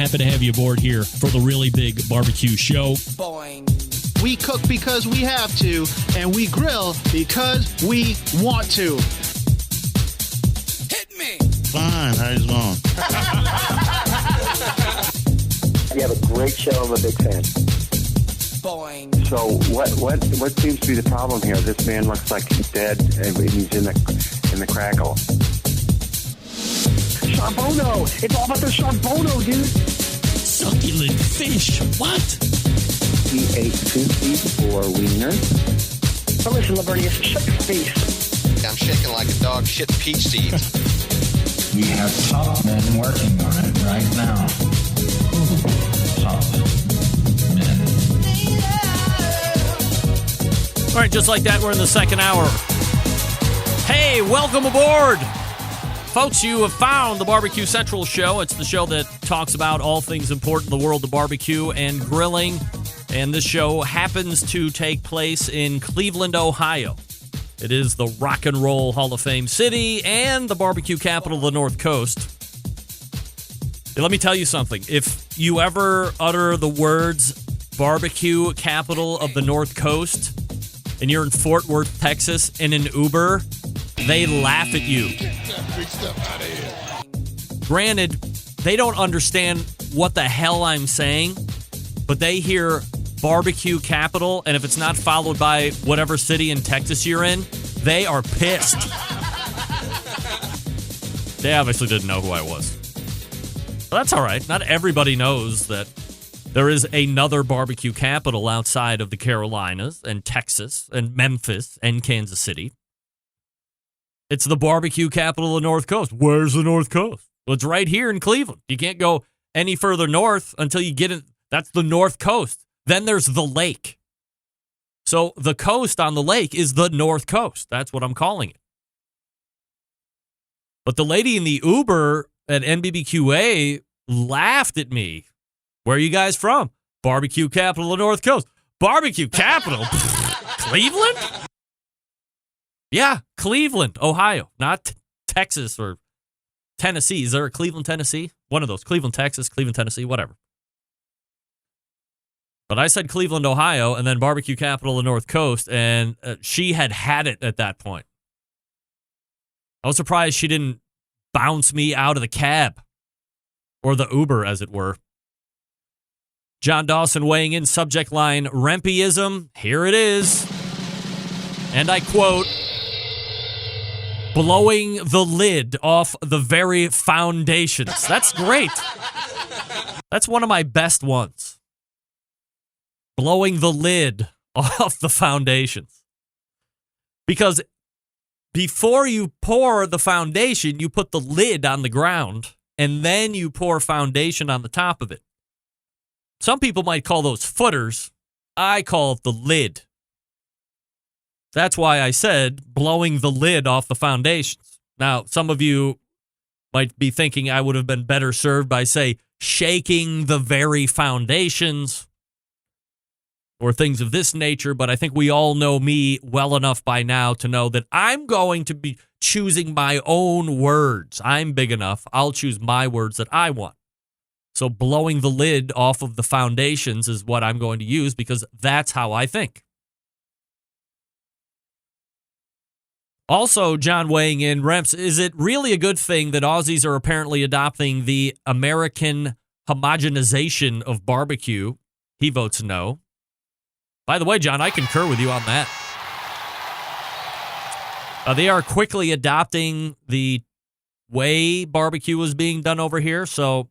happy to have you aboard here for the Really Big Barbecue Show. Boing. We cook because we have to, and we grill because we want to. Hit me! Fine, how's it going? You have a great show. I'm a big fan. Boing. So what seems to be the problem here? This man looks like he's dead, and he's in the crackle. Charbono! It's all about the charbono, dude! Succulent fish. What? He ate 2 feet for wiener. But listen, Lavernius, shut your face. I'm shaking like a dog shit peach seeds. We have top men working on it right now. Top men. All right, just like that, we're in the second hour. Hey, welcome aboard. Folks, you have found the Barbecue Central show. It's the show that talks about all things important in the world of barbecue and grilling. And this show happens to take place in Cleveland, Ohio. It is the Rock and Roll Hall of Fame city and the barbecue capital of the North Coast. And let me tell you something. If you ever utter the words barbecue capital of the North Coast and you're in Fort Worth, Texas, in an Uber, they laugh at you. Granted, they don't understand what the hell I'm saying, but they hear barbecue capital, and if it's not followed by whatever city in Texas you're in, they are pissed. They obviously didn't know who I was. But that's all right. Not everybody knows that there is another barbecue capital outside of the Carolinas and Texas and Memphis and Kansas City. It's the barbecue capital of the North Coast. Where's the North Coast? Well, it's right here in Cleveland. You can't go any further north until you get in. That's the North Coast. Then there's the lake. So the coast on the lake is the North Coast. That's what I'm calling it. But the lady in the Uber at NBBQA laughed at me. Where are you guys from? Barbecue capital of the North Coast. Barbecue capital? Cleveland? Yeah, Cleveland, Ohio, not Texas or Tennessee. Is there a Cleveland, Tennessee? One of those. Cleveland, Texas, Cleveland, Tennessee, whatever. But I said Cleveland, Ohio, and then barbecue capital of the North Coast, and she had it at that point. I was surprised she didn't bounce me out of the cab, or the Uber, as it were. John Dawson weighing in, subject line, Rempeism. Here it is. And I quote, blowing the lid off the very foundations. That's great. That's one of my best ones. Blowing the lid off the foundations. Because before you pour the foundation, you put the lid on the ground, and then you pour foundation on the top of it. Some people might call those footers. I call it the lid. That's why I said blowing the lid off the foundations. Now, some of you might be thinking I would have been better served by, say, shaking the very foundations or things of this nature, but I think we all know me well enough by now to know that I'm going to be choosing my own words. I'm big enough. I'll choose my words that I want. So blowing the lid off of the foundations is what I'm going to use because that's how I think. Also, John weighing in, Remps, is it really a good thing that Aussies are apparently adopting the American homogenization of barbecue? He votes no. By the way, John, I concur with you on that. They are quickly adopting the way barbecue is being done over here. So,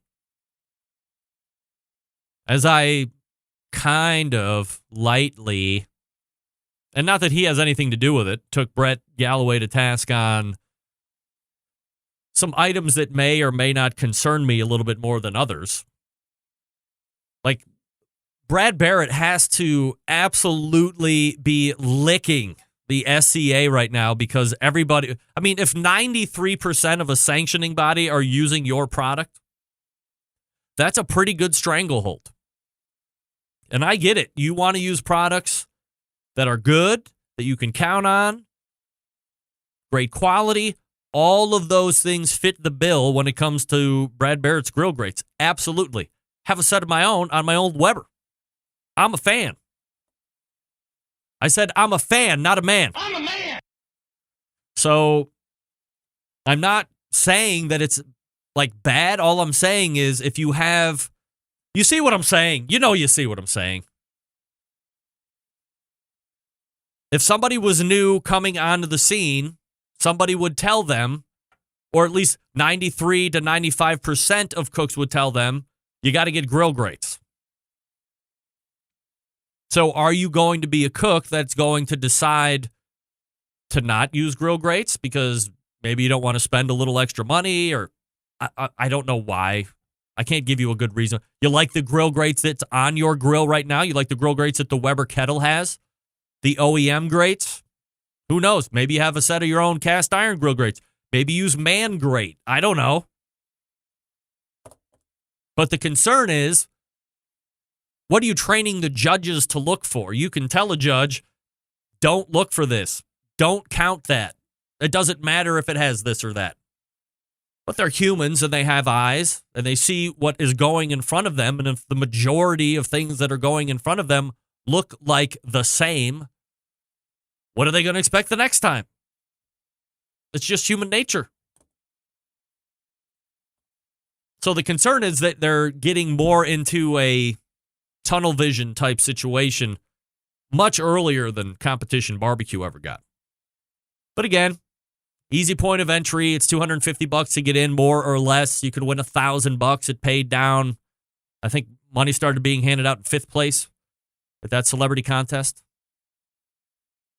as I kind of lightly, and not that he has anything to do with it, took Brett Galloway to task on some items that may or may not concern me a little bit more than others. Like, Brad Barrett has to absolutely be licking the SCA right now because everybody, I mean, if 93% of a sanctioning body are using your product, that's a pretty good stranglehold. And I get it. You want to use products that are good, that you can count on, great quality. All of those things fit the bill when it comes to Brad Barrett's grill grates. Absolutely. have a set of my own on my old Weber. I'm a fan. I said I'm a fan, not a man. I'm a man. So I'm not saying that it's like bad. All I'm saying is if you have, you see what I'm saying. You see what I'm saying. If somebody was new coming onto the scene, somebody would tell them, or at least 93 to 95% of cooks would tell them, you got to get grill grates. So are you going to be a cook that's going to decide to not use grill grates because maybe you don't want to spend a little extra money, or I don't know why. I can't give you a good reason. You like the grill grates that's on your grill right now? You like the grill grates that the Weber kettle has? The OEM grates? Who knows? Maybe you have a set of your own cast iron grill grates. Maybe use man grate. I don't know. But the concern is, what are you training the judges to look for? You can tell a judge, don't look for this. Don't count that. It doesn't matter if it has this or that. But they're humans and they have eyes and they see what is going in front of them. And if the majority of things that are going in front of them look like the same, what are they going to expect the next time? It's just human nature. So the concern is that they're getting more into a tunnel vision type situation much earlier than Competition Barbecue ever got. But again, easy point of entry. It's $250 to get in, more or less. You could win $1,000. It paid down. I think money started being handed out in 5th place at that celebrity contest.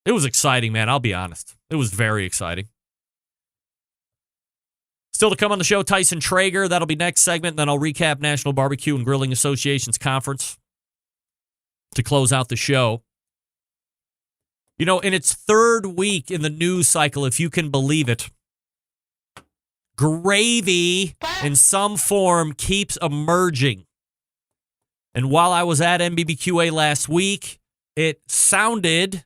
It was exciting, man. I'll be honest. It was very exciting. Still to come on the show, Tyson Traeger. That'll be next segment. Then I'll recap National Barbecue and Grilling Association's conference to close out the show. In its 3rd week in the news cycle, if you can believe it, gravy in some form keeps emerging. And while I was at NBBQA last week, it sounded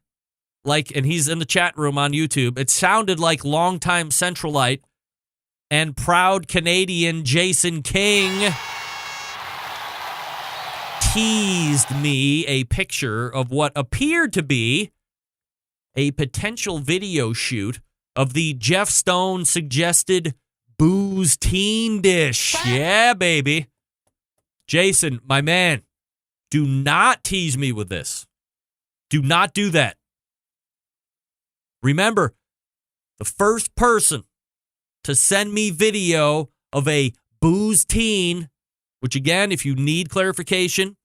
like, and he's in the chat room on YouTube, it sounded like longtime Centralite and proud Canadian Jason King teased me a picture of what appeared to be a potential video shoot of the Jeff Stone suggested booze teen dish. Yeah, baby. Jason, my man, do not tease me with this. Do not do that. Remember, the first person to send me video of a booze teen, which again, if you need clarification,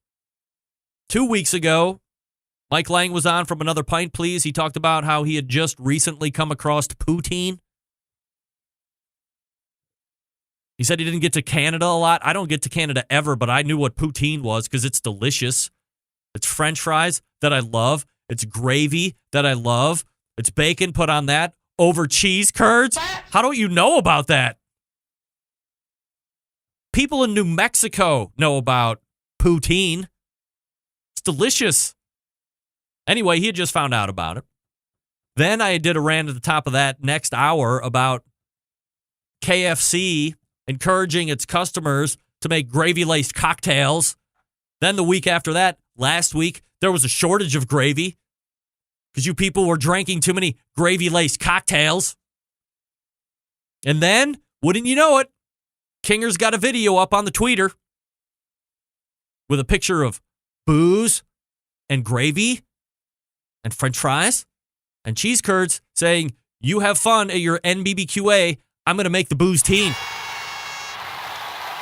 2 weeks ago, Mike Lang was on from Another Pint, Please. He talked about how he had just recently come across poutine. He said he didn't get to Canada a lot. I don't get to Canada ever, but I knew what poutine was because it's delicious. It's French fries that I love. It's gravy that I love. It's bacon put on that over cheese curds. How don't you know about that? People in New Mexico know about poutine. It's delicious. Anyway, he had just found out about it. Then I did a rant at the top of that next hour about KFC encouraging its customers to make gravy-laced cocktails. Then the week after that, last week, there was a shortage of gravy because you people were drinking too many gravy-laced cocktails. And then, wouldn't you know it, Kinger's got a video up on the tweeter with a picture of booze and gravy and French fries and cheese curds saying, you have fun at your NBBQA. I'm going to make the booze teen.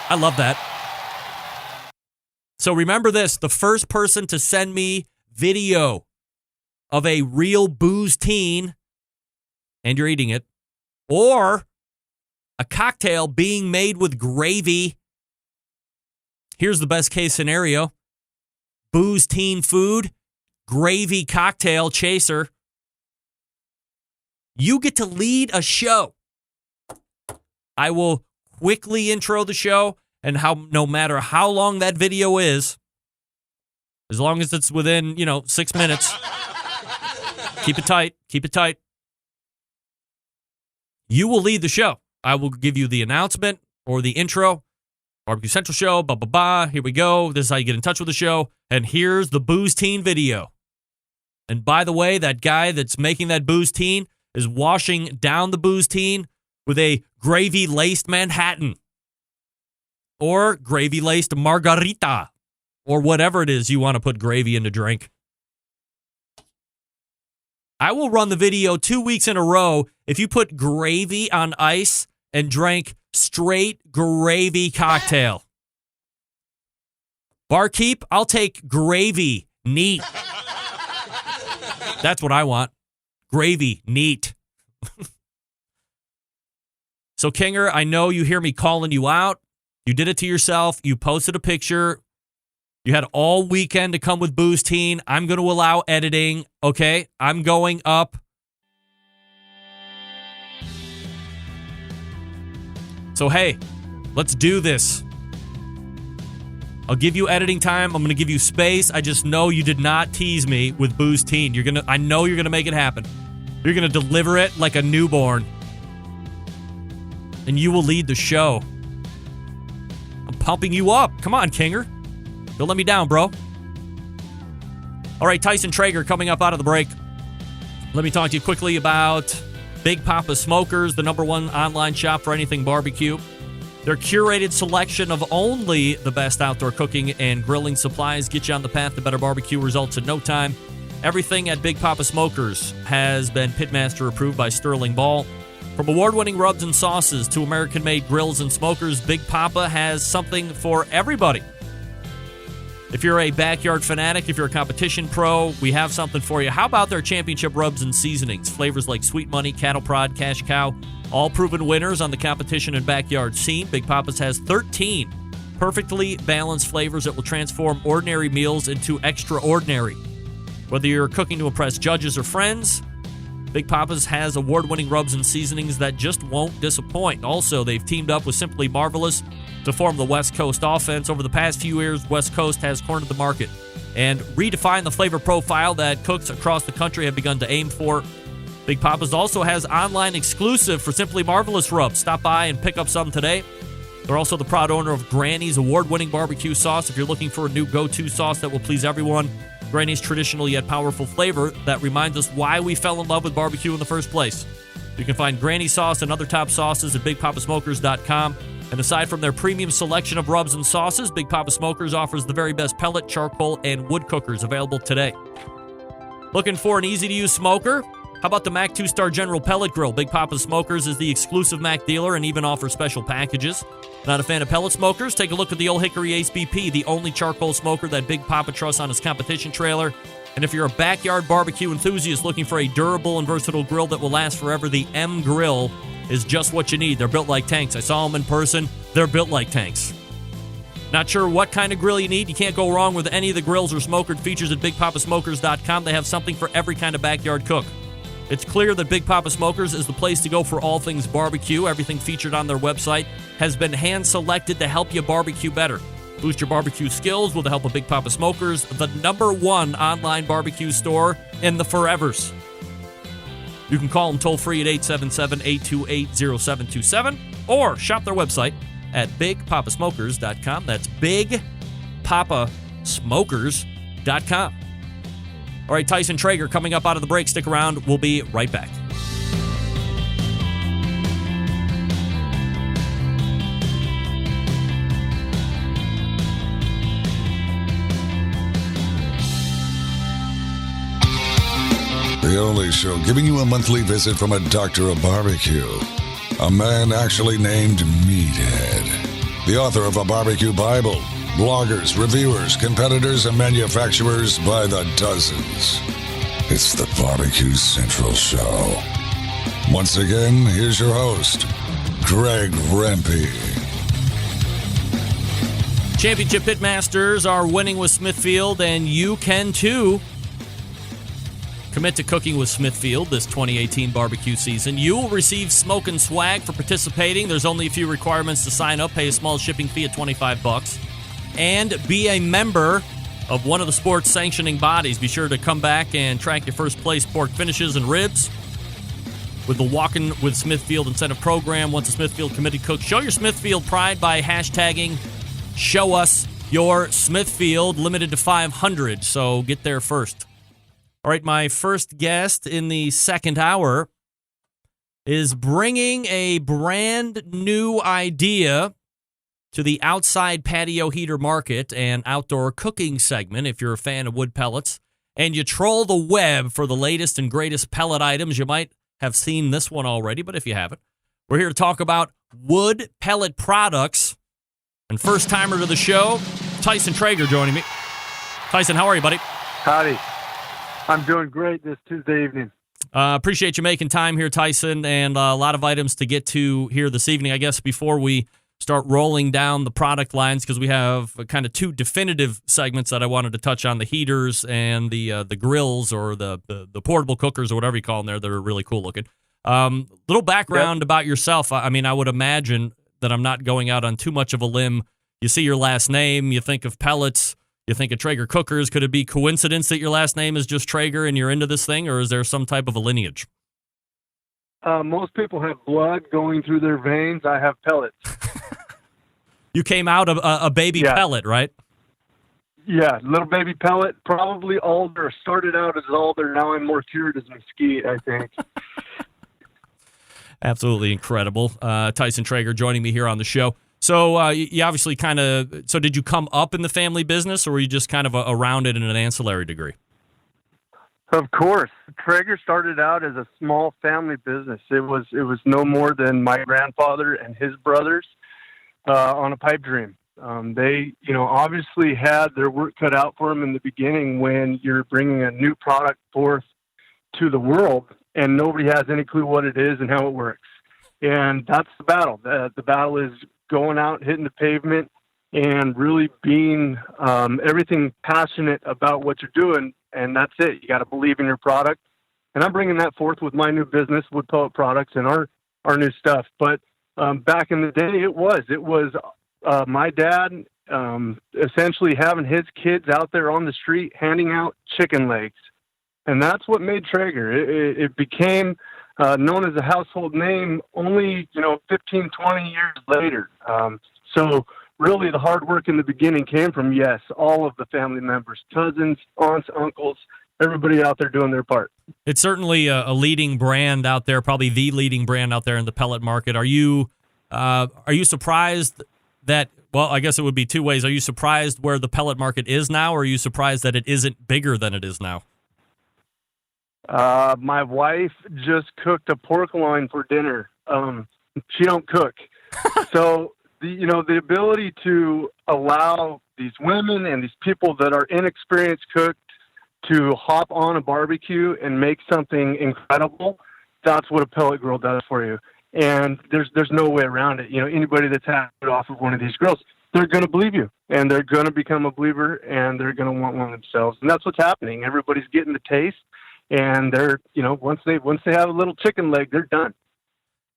I love that. So remember this, the first person to send me video of a real booze teen, and you're eating it, or a cocktail being made with gravy. Here's the best case scenario. Booze teen food, gravy cocktail chaser. You get to lead a show. I will quickly intro the show, and no matter how long that video is, as long as it's within, 6 minutes, keep it tight. You will lead the show. I will give you the announcement or the intro, Barbecue Central Show, blah, blah, blah. Here we go. This is how you get in touch with the show. And here's the Booze Teen video. And by the way, that guy that's making that Booze Teen is washing down the Booze Teen with a gravy-laced Manhattan or gravy-laced margarita or whatever it is you want to put gravy in to drink. I will run the video 2 weeks in a row if you put gravy on ice and drank straight gravy cocktail. Barkeep, I'll take gravy neat. That's what I want. Gravy neat. So, Kinger, I know you hear me calling you out. You did it to yourself. You posted a picture. You had all weekend to come with Booze Teen. I'm going to allow editing, okay? I'm going up. So, hey, let's do this. I'll give you editing time. I'm going to give you space. I just know you did not tease me with Booze Teen. I know you're going to make it happen. You're going to deliver it like a newborn. And you will lead the show. I'm pumping you up. Come on, Kinger. Don't let me down, bro. All right, Tyson Traeger coming up out of the break. Let me talk to you quickly about Big Papa Smokers, the #1 online shop for anything barbecue. Their curated selection of only the best outdoor cooking and grilling supplies get you on the path to better barbecue results in no time. Everything at Big Papa Smokers has been Pitmaster approved by Sterling Ball. From award-winning rubs and sauces to American-made grills and smokers, Big Papa has something for everybody. If you're a backyard fanatic, if you're a competition pro, we have something for you. How about their championship rubs and seasonings? Flavors like Sweet Money, Cattle Prod, Cash Cow, all proven winners on the competition and backyard scene. Big Papa's has 13 perfectly balanced flavors that will transform ordinary meals into extraordinary. Whether you're cooking to impress judges or friends, Big Papa's has award-winning rubs and seasonings that just won't disappoint. Also, they've teamed up with Simply Marvelous to form the West Coast offense. Over the past few years, West Coast has cornered the market and redefined the flavor profile that cooks across the country have begun to aim for. Big Papa's also has online exclusive for Simply Marvelous rubs. Stop by and pick up some today. They're also the proud owner of Granny's award-winning barbecue sauce. If you're looking for a new go-to sauce that will please everyone, Granny's traditional yet powerful flavor that reminds us why we fell in love with barbecue in the first place. You can find Granny sauce and other top sauces at BigPapaSmokers.com. And aside from their premium selection of rubs and sauces, Big Papa Smokers offers the very best pellet, charcoal, and wood cookers available today. Looking for an easy-to-use smoker? How about the Mac 2-Star General Pellet Grill? Big Papa Smokers is the exclusive Mac dealer and even offers special packages. Not a fan of pellet smokers? Take a look at the Old Hickory Ace BP, the only charcoal smoker that Big Papa trusts on his competition trailer. And if you're a backyard barbecue enthusiast looking for a durable and versatile grill that will last forever, the M Grill is just what you need. They're built like tanks. I saw them in person. They're built like tanks. Not sure what kind of grill you need? You can't go wrong with any of the grills or smoker features at BigPapaSmokers.com. They have something for every kind of backyard cook. It's clear that Big Papa Smokers is the place to go for all things barbecue. Everything featured on their website has been hand-selected to help you barbecue better. Boost your barbecue skills with the help of Big Papa Smokers, the #1 online barbecue store in the Forevers. You can call them toll-free at 877-828-0727 or shop their website at BigPapaSmokers.com. That's BigPapaSmokers.com. All right, Tyson Traeger coming up out of the break. Stick around. We'll be right back. The only show giving you a monthly visit from a doctor of barbecue. A man actually named Meathead. The author of a barbecue Bible. Bloggers, reviewers, competitors, and manufacturers by the dozens. It's the Barbecue Central Show. Once again, here's your host, Greg Rempe. Championship Pitmasters are winning with Smithfield, and you can too. Commit to cooking with Smithfield this 2018 barbecue season. You will receive smoke and swag for participating. There's only a few requirements to sign up. Pay a small shipping fee at $25. And be a member of one of the sports sanctioning bodies. Be sure to come back and track your first place pork finishes and ribs. with the Walkin' with Smithfield incentive program. Once a Smithfield committed cook, show your Smithfield pride by hashtagging Show Us Your Smithfield, limited to 500, so get there first. All right, my first guest in the second hour is bringing a brand new idea to the outside patio heater market and outdoor cooking segment. If you're a fan of wood pellets and you troll the web for the latest and greatest pellet items, you might have seen this one already, but if you haven't, we're here to talk about wood pellet products. And first timer to the show, Tyson Traeger joining me. Tyson, how are you, buddy? Howdy. I'm doing great this Tuesday evening. Appreciate you making time here, Tyson, and a lot of items to get to here this evening. I guess before we start rolling down the product lines, because we have kind of two definitive segments that I wanted to touch on, the heaters and the grills or the portable cookers or whatever you call them there that are really cool looking. Little background about yourself. I mean, I would imagine that I'm not going out on too much of a limb. You see your last name, you think of pellets, you think of Traeger cookers. Could it be coincidence that your last name is just Traeger and you're into this thing, or is there some type of a lineage? Most people have blood going through their veins. I have pellets. You came out of a baby pellet, right? Yeah, little baby pellet, probably alder. Started out as alder, now I'm more cured as mesquite, I think. Absolutely incredible. Tyson Traeger joining me here on the show. So you obviously so did you come up in the family business, or were you just kind of around it in an ancillary degree? Of course. Traeger started out as a small family business. It was no more than my grandfather and his brothers on a pipe dream. They, obviously had their work cut out for them in the beginning when you're bringing a new product forth to the world and nobody has any clue what it is and how it works. And that's the battle. The battle is going out, hitting the pavement, and really being everything passionate about what you're doing, and that's it. You got to believe in your product. And I'm bringing that forth with my new business, Wood Pellet Products, and our new stuff. But back in the day, it was my dad essentially having his kids out there on the street handing out chicken legs. And that's what made Traeger. It became known as a household name only, 15, 20 years later. So really the hard work in the beginning came from, yes, all of the family members, cousins, aunts, uncles, everybody out there doing their part. It's certainly a leading brand out there, probably the leading brand out there in the pellet market. Are you surprised that, well, I guess it would be two ways. Are you surprised where the pellet market is now, or are you surprised that it isn't bigger than it is now? My wife just cooked a pork loin for dinner. She don't cook. So, the ability to allow these women and these people that are inexperienced cooks to hop on a barbecue and make something incredible, that's what a pellet grill does for you. And there's no way around it. Anybody that's had it off of one of these grills, they're going to believe you, and they're going to become a believer, and they're going to want one themselves. And that's what's happening. Everybody's getting the taste. And they're, once they have a little chicken leg, they're done.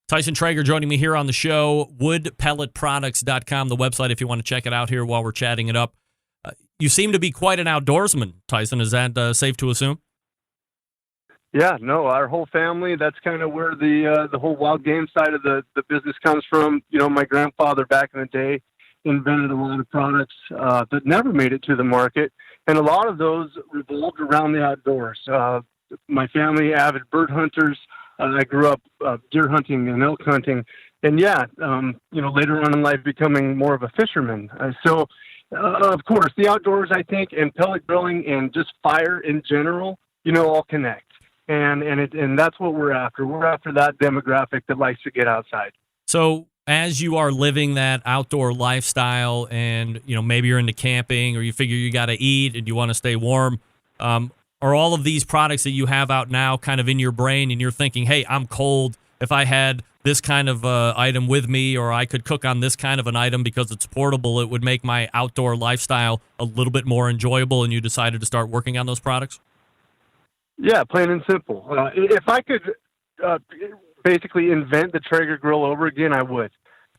Tyson Traeger joining me here on the show, woodpelletproducts.com, the website if you want to check it out here while we're chatting it up. You seem to be quite an outdoorsman, Tyson. Is that safe to assume? Yeah, no, our whole family, that's kind of where the whole wild game side of the business comes from. My grandfather back in the day invented a lot of products that never made it to the market. And a lot of those revolved around the outdoors. My family, avid bird hunters. I grew up deer hunting and elk hunting. And later on in life, becoming more of a fisherman. So, of course, the outdoors, I think, and pellet grilling and just fire in general, all connect. And that's what we're after. We're after that demographic that likes to get outside. So as you are living that outdoor lifestyle and, maybe you're into camping or you figure you got to eat and you want to stay warm, are all of these products that you have out now kind of in your brain and you're thinking, hey, I'm cold. If I had this kind of item with me, or I could cook on this kind of an item because it's portable, it would make my outdoor lifestyle a little bit more enjoyable, and you decided to start working on those products? Yeah, plain and simple. If I could basically invent the Traeger grill over again, I would.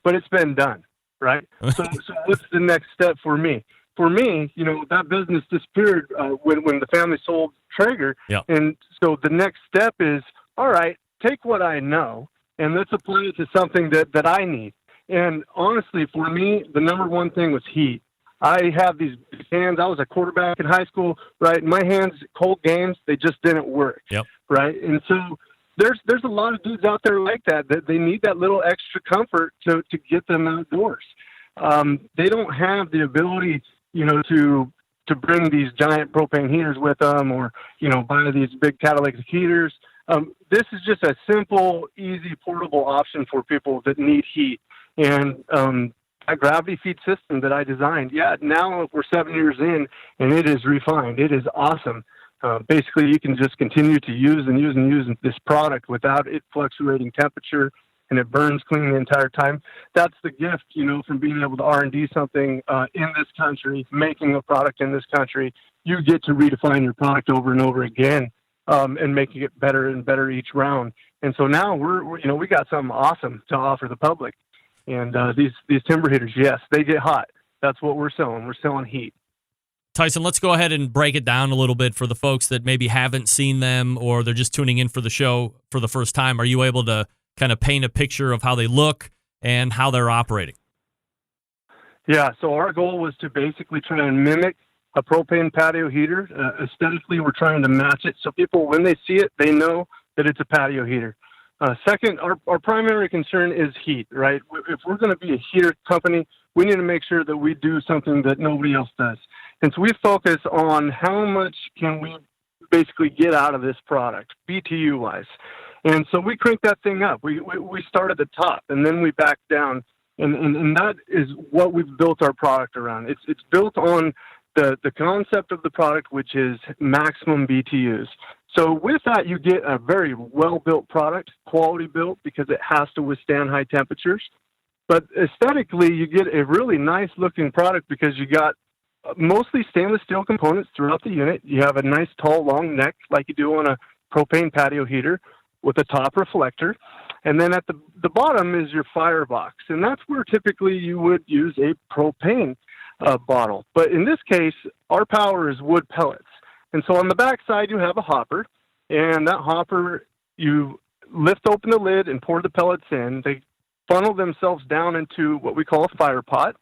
But it's been done, right? So what's the next step for me? For me, that business disappeared when the family sold Traeger. Yeah. And so the next step is, all right, take what I know and let's apply it to something that I need. And honestly, for me, the number one thing was heat. I have these hands. I was a quarterback in high school, right? My hands, cold games, they just didn't work, right? And so there's a lot of dudes out there like that they need that little extra comfort to get them outdoors. They don't have the ability, to bring these giant propane heaters with them or, buy these big catalytic heaters. This is just a simple, easy, portable option for people that need heat. And a gravity feed system that I designed, now we're 7 years in, and it is refined. It is awesome. Basically, you can just continue to use this product without it fluctuating temperature, and it burns clean the entire time. That's the gift, from being able to R&D something in this country, making a product in this country. You get to redefine your product over and over again, and making it better and better each round. And so now we got something awesome to offer the public. And these timber heaters, yes, they get hot. That's what we're selling. We're selling heat. Tyson, let's go ahead and break it down a little bit for the folks that maybe haven't seen them or they're just tuning in for the show for the first time. Are you able to kind of paint a picture of how they look and how they're operating? Yeah, so our goal was to basically try and mimic a propane patio heater. Aesthetically, we're trying to match it so people, when they see it, they know that it's a patio heater. Second, our primary concern is heat, right? If we're going to be a heater company, we need to make sure that we do something that nobody else does. And so we focus on how much can we basically get out of this product, BTU-wise. And so we crank that thing up. We start at the top, and then we back down. And that is what we've built our product around. It's built on the concept of the product, which is maximum BTUs. So with that, you get a very well-built product, quality built, because it has to withstand high temperatures. But aesthetically, you get a really nice-looking product because you got mostly stainless steel components throughout the unit. You have a nice, tall, long neck like you do on a propane patio heater with a top reflector. And then at the bottom is your firebox. And that's where typically you would use a propane bottle. But in this case, our power is wood pellets. And so on the back side, you have a hopper, and that hopper, you lift open the lid and pour the pellets in. They funnel themselves down into what we call a fire pot,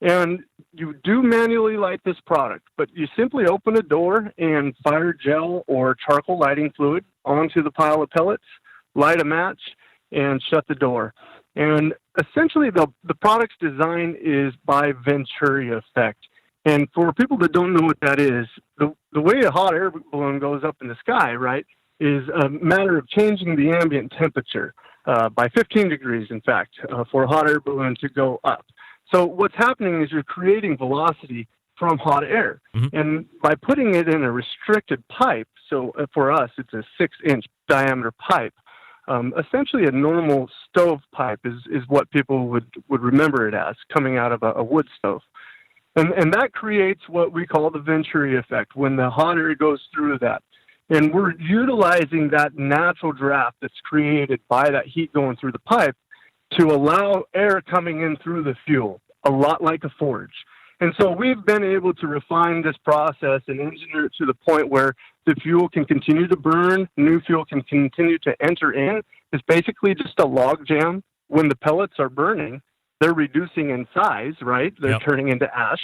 and you do manually light this product, but you simply open a door and fire gel or charcoal lighting fluid onto the pile of pellets, light a match, and shut the door. And essentially, the product's design is by Venturi effect. And for people that don't know what that is, the way a hot air balloon goes up in the sky, right, is a matter of changing the ambient temperature by 15 degrees, in fact, for a hot air balloon to go up. So what's happening is you're creating velocity from hot air. And by putting it in a restricted pipe, so for us, it's a 6-inch diameter pipe, essentially a normal stove pipe is what people would remember it as, coming out of a wood stove. And that creates what we call the Venturi effect, when the hot air goes through that. And we're utilizing that natural draft that's created by that heat going through the pipe to allow air coming in through the fuel, a lot like a forge. And so we've been able to refine this process and engineer it to the point where the fuel can continue to burn, new fuel can continue to enter in. It's basically just a log jam. When the pellets are burning, they're reducing in size, right? They're turning into ash.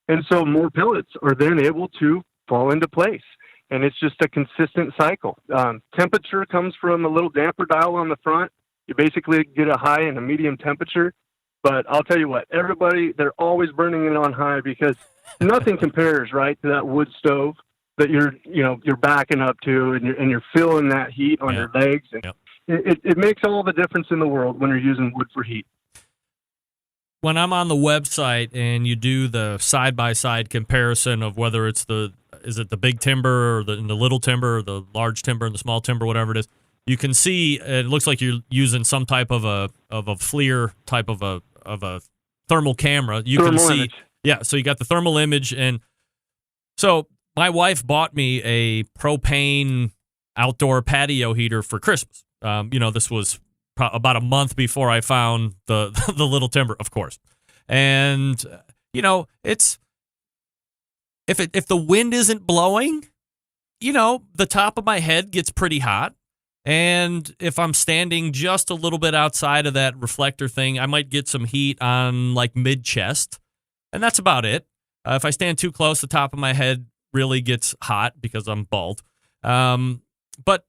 And so more pellets are then able to fall into place. And it's just a consistent cycle. Temperature comes from a little damper dial on the front. You basically get a high and a medium temperature. But I'll tell you what, everybody, they're always burning it on high because nothing compares, right, to that wood stove that you're backing up to and you're feeling that heat on your legs. And it makes all the difference in the world when you're using wood for heat. When I'm on the website and you do the side-by-side comparison of whether it's the big timber or the little timber or the large timber and the small timber, whatever it is, you can see it looks like you're using some type of a FLIR type of a thermal camera. You can see image. Yeah, so you got the thermal image. And so my wife bought me a propane outdoor patio heater for Christmas. This was about a month before I found the little timber, of course. And it's if the wind isn't blowing, the top of my head gets pretty hot. And if I'm standing just a little bit outside of that reflector thing, I might get some heat on like mid-chest. And that's about it. If I stand too close, the top of my head really gets hot because I'm bald. But,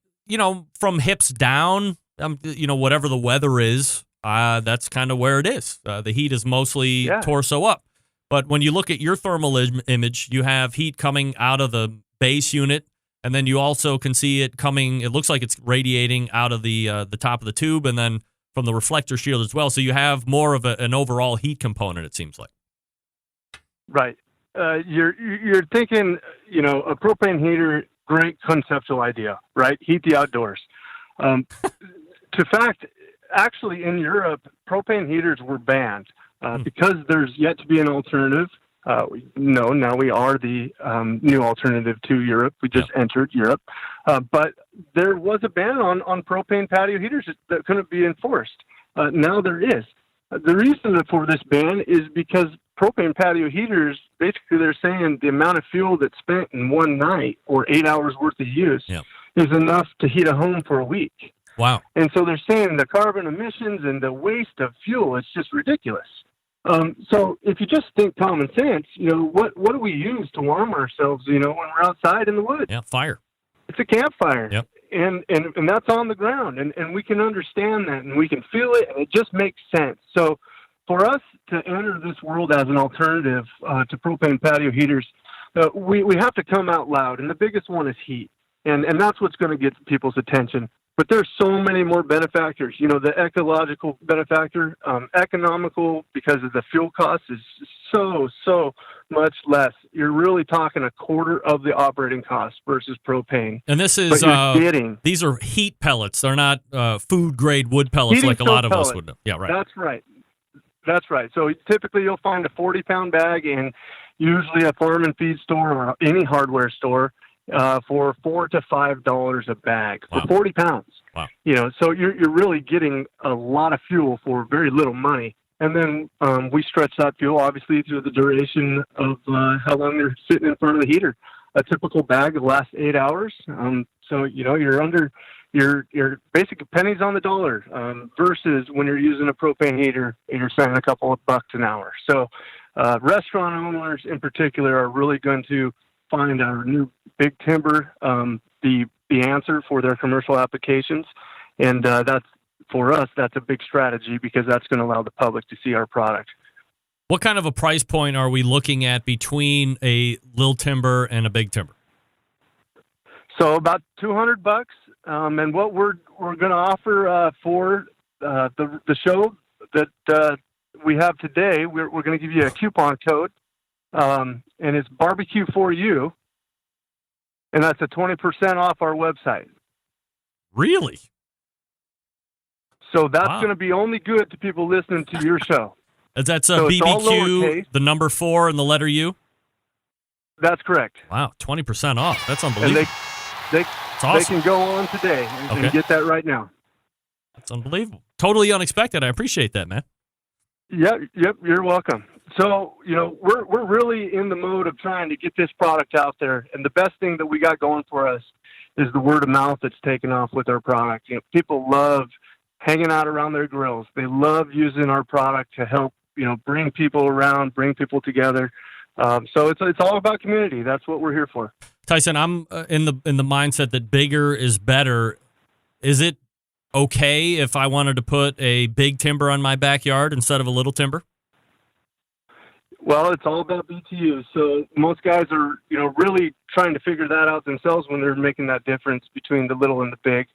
from hips down, whatever the weather is, that's kind of where it is. The heat is mostly torso up. But when you look at your thermal image, you have heat coming out of the base unit, and then you also can see it coming. It looks like it's radiating out of the top of the tube, and then from the reflector shield as well. So you have more of an overall heat component, it seems like. Right. You're thinking, a propane heater, great conceptual idea, right? Heat the outdoors. Actually, in Europe, propane heaters were banned because there's yet to be an alternative. Now we are the new alternative to Europe. We just entered Europe. But there was a ban on propane patio heaters that couldn't be enforced. Now there is. The reason for this ban is because propane patio heaters, basically they're saying the amount of fuel that's spent in one night or 8 hours worth of use is enough to heat a home for a week. Wow. And so they're saying the carbon emissions and the waste of fuel is just ridiculous. So if you just think common sense, what do we use to warm ourselves, when we're outside in the woods? Yeah, fire. It's a campfire. Yep. And that's on the ground. And we can understand that and we can feel it, and it just makes sense. So for us to enter this world as an alternative to propane patio heaters, we have to come out loud. And the biggest one is heat. And that's what's going to get people's attention. But there's so many more benefactors. The ecological benefactor, economical because of the fuel cost is so much less. You're really talking a quarter of the operating cost versus propane. And this is these are heat pellets. They're not food grade wood pellets like a lot of us would know. Yeah, right. That's right. So typically you'll find a 40-pound bag in usually a farm and feed store or any hardware store. For $4 to $5 a bag for 40 pounds. Wow. So you're really getting a lot of fuel for very little money. And then we stretch that fuel obviously through the duration of how long they're sitting in front of the heater. A typical bag will last 8 hours. So you're under your basic pennies on the dollar versus when you're using a propane heater and you're spending a couple of bucks an hour. So restaurant owners in particular are really going to find our new big timber the answer for their commercial applications, and that's for us. That's a big strategy because that's going to allow the public to see our product. What kind of a price point are we looking at between a little timber and a big timber? So about $200, and what we're going to offer for the show that we have today, we're going to give you a coupon code. And it's barbecue for you, and that's a 20% off our website. Really? So that's going to be only good to people listening to your show. That's a BBQ, the number 4 and the letter U? That's correct. Wow, 20% off. That's unbelievable. And awesome. They can go on today and get that right now. That's unbelievable. Totally unexpected. I appreciate that, man. Yep, you're welcome. So, we're really in the mode of trying to get this product out there. And the best thing that we got going for us is the word of mouth that's taken off with our product. People love hanging out around their grills. They love using our product to help, bring people around, bring people together. So it's all about community. That's what we're here for. Tyson, I'm in the mindset that bigger is better. Is it okay if I wanted to put a big timber on my backyard instead of a little timber? Well, it's all about BTUs. So most guys are, really trying to figure that out themselves when they're making that difference between the little and the big.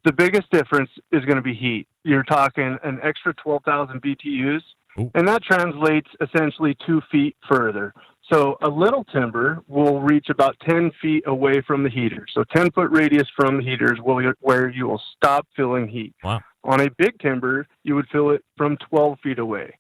The biggest difference is going to be heat. You're talking an extra 12,000 BTUs, and that translates essentially 2 feet further. So a little timber will reach about 10 feet away from the heater. So 10-foot radius from the heater is where you will stop feeling heat. Wow. On a big timber, you would feel it from 12 feet away.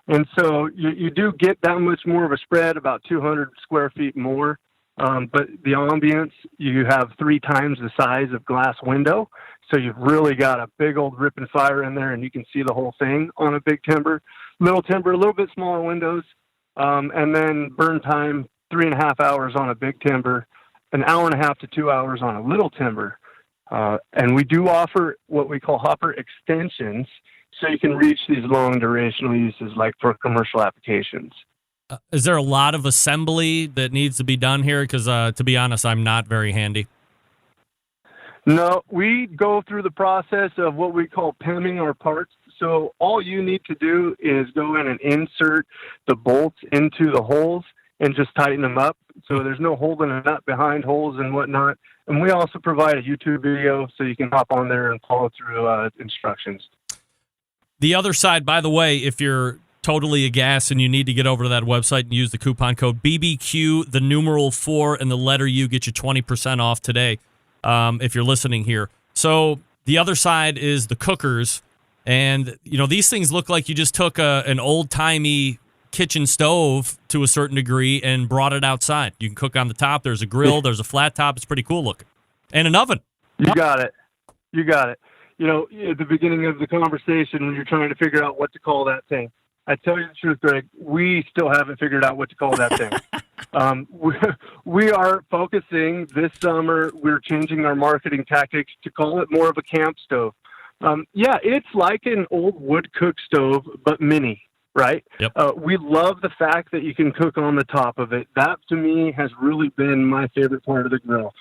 And so you do get that much more of a spread, about 200 square feet more. But the ambience, you have 3 times the size of glass window. So you've really got a big old ripping fire in there, and you can see the whole thing on a big timber. Little timber, a little bit smaller windows. And then burn time, 3.5 hours on a big timber, 1.5 to 2 hours on a little timber. And we do offer what we call hopper extensions, so you can reach these long durational uses like for commercial applications. Is there a lot of assembly that needs to be done here? Because to be honest, I'm not very handy. No, we go through the process of what we call PEMing our parts. So all you need to do is go in and insert the bolts into the holes and just tighten them up. So there's no holding a nut behind holes and whatnot. And we also provide a YouTube video so you can hop on there and follow through instructions. The other side, by the way, if you're totally aghast and you need to get over to that website and use the coupon code BBQ, the numeral 4 and the letter U, get you 20% off today. If you're listening here. So the other side is the cookers. And, these things look like you just took an old-timey kitchen stove to a certain degree and brought it outside. You can cook on the top. There's a grill. There's a flat top. It's pretty cool looking. And an oven. You got it. At the beginning of the conversation when you're trying to figure out what to call that thing, I tell you the truth, Greg, we still haven't figured out what to call that thing. We are focusing this summer. We're changing our marketing tactics to call it more of a camp stove. It's like an old wood cook stove, but mini, right? Yep. We love the fact that you can cook on the top of it. That, to me, has really been my favorite part of the grill.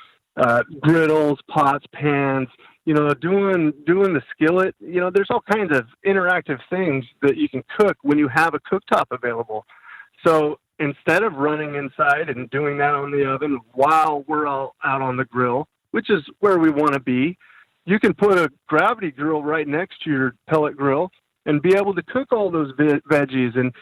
Griddles, pots, pans, doing the skillet. There's all kinds of interactive things that you can cook when you have a cooktop available. So instead of running inside and doing that on the oven while we're all out on the grill, which is where we want to be, you can put a gravity grill right next to your pellet grill and be able to cook all those veggies and,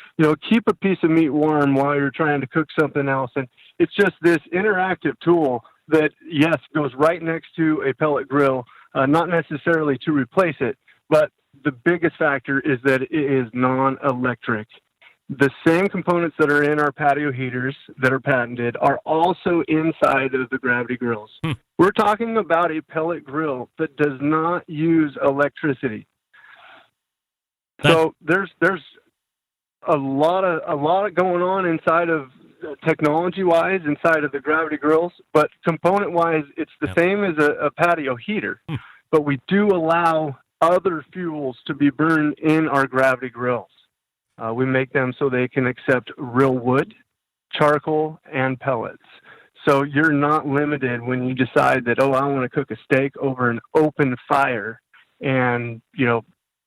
keep a piece of meat warm while you're trying to cook something else. And it's just this interactive tool that, yes, goes right next to a pellet grill, not necessarily to replace it, but the biggest factor is that it is non-electric. The same components that are in our patio heaters that are patented are also inside of the gravity grills. We're talking about a pellet grill that does not use electricity. So there's a lot of going on inside of technology-wise inside of the gravity grills, but component-wise, it's the same as a patio heater. But we do allow other fuels to be burned in our gravity grills. We make them so they can accept real wood, charcoal, and pellets. So you're not limited when you decide that, I want to cook a steak over an open fire and,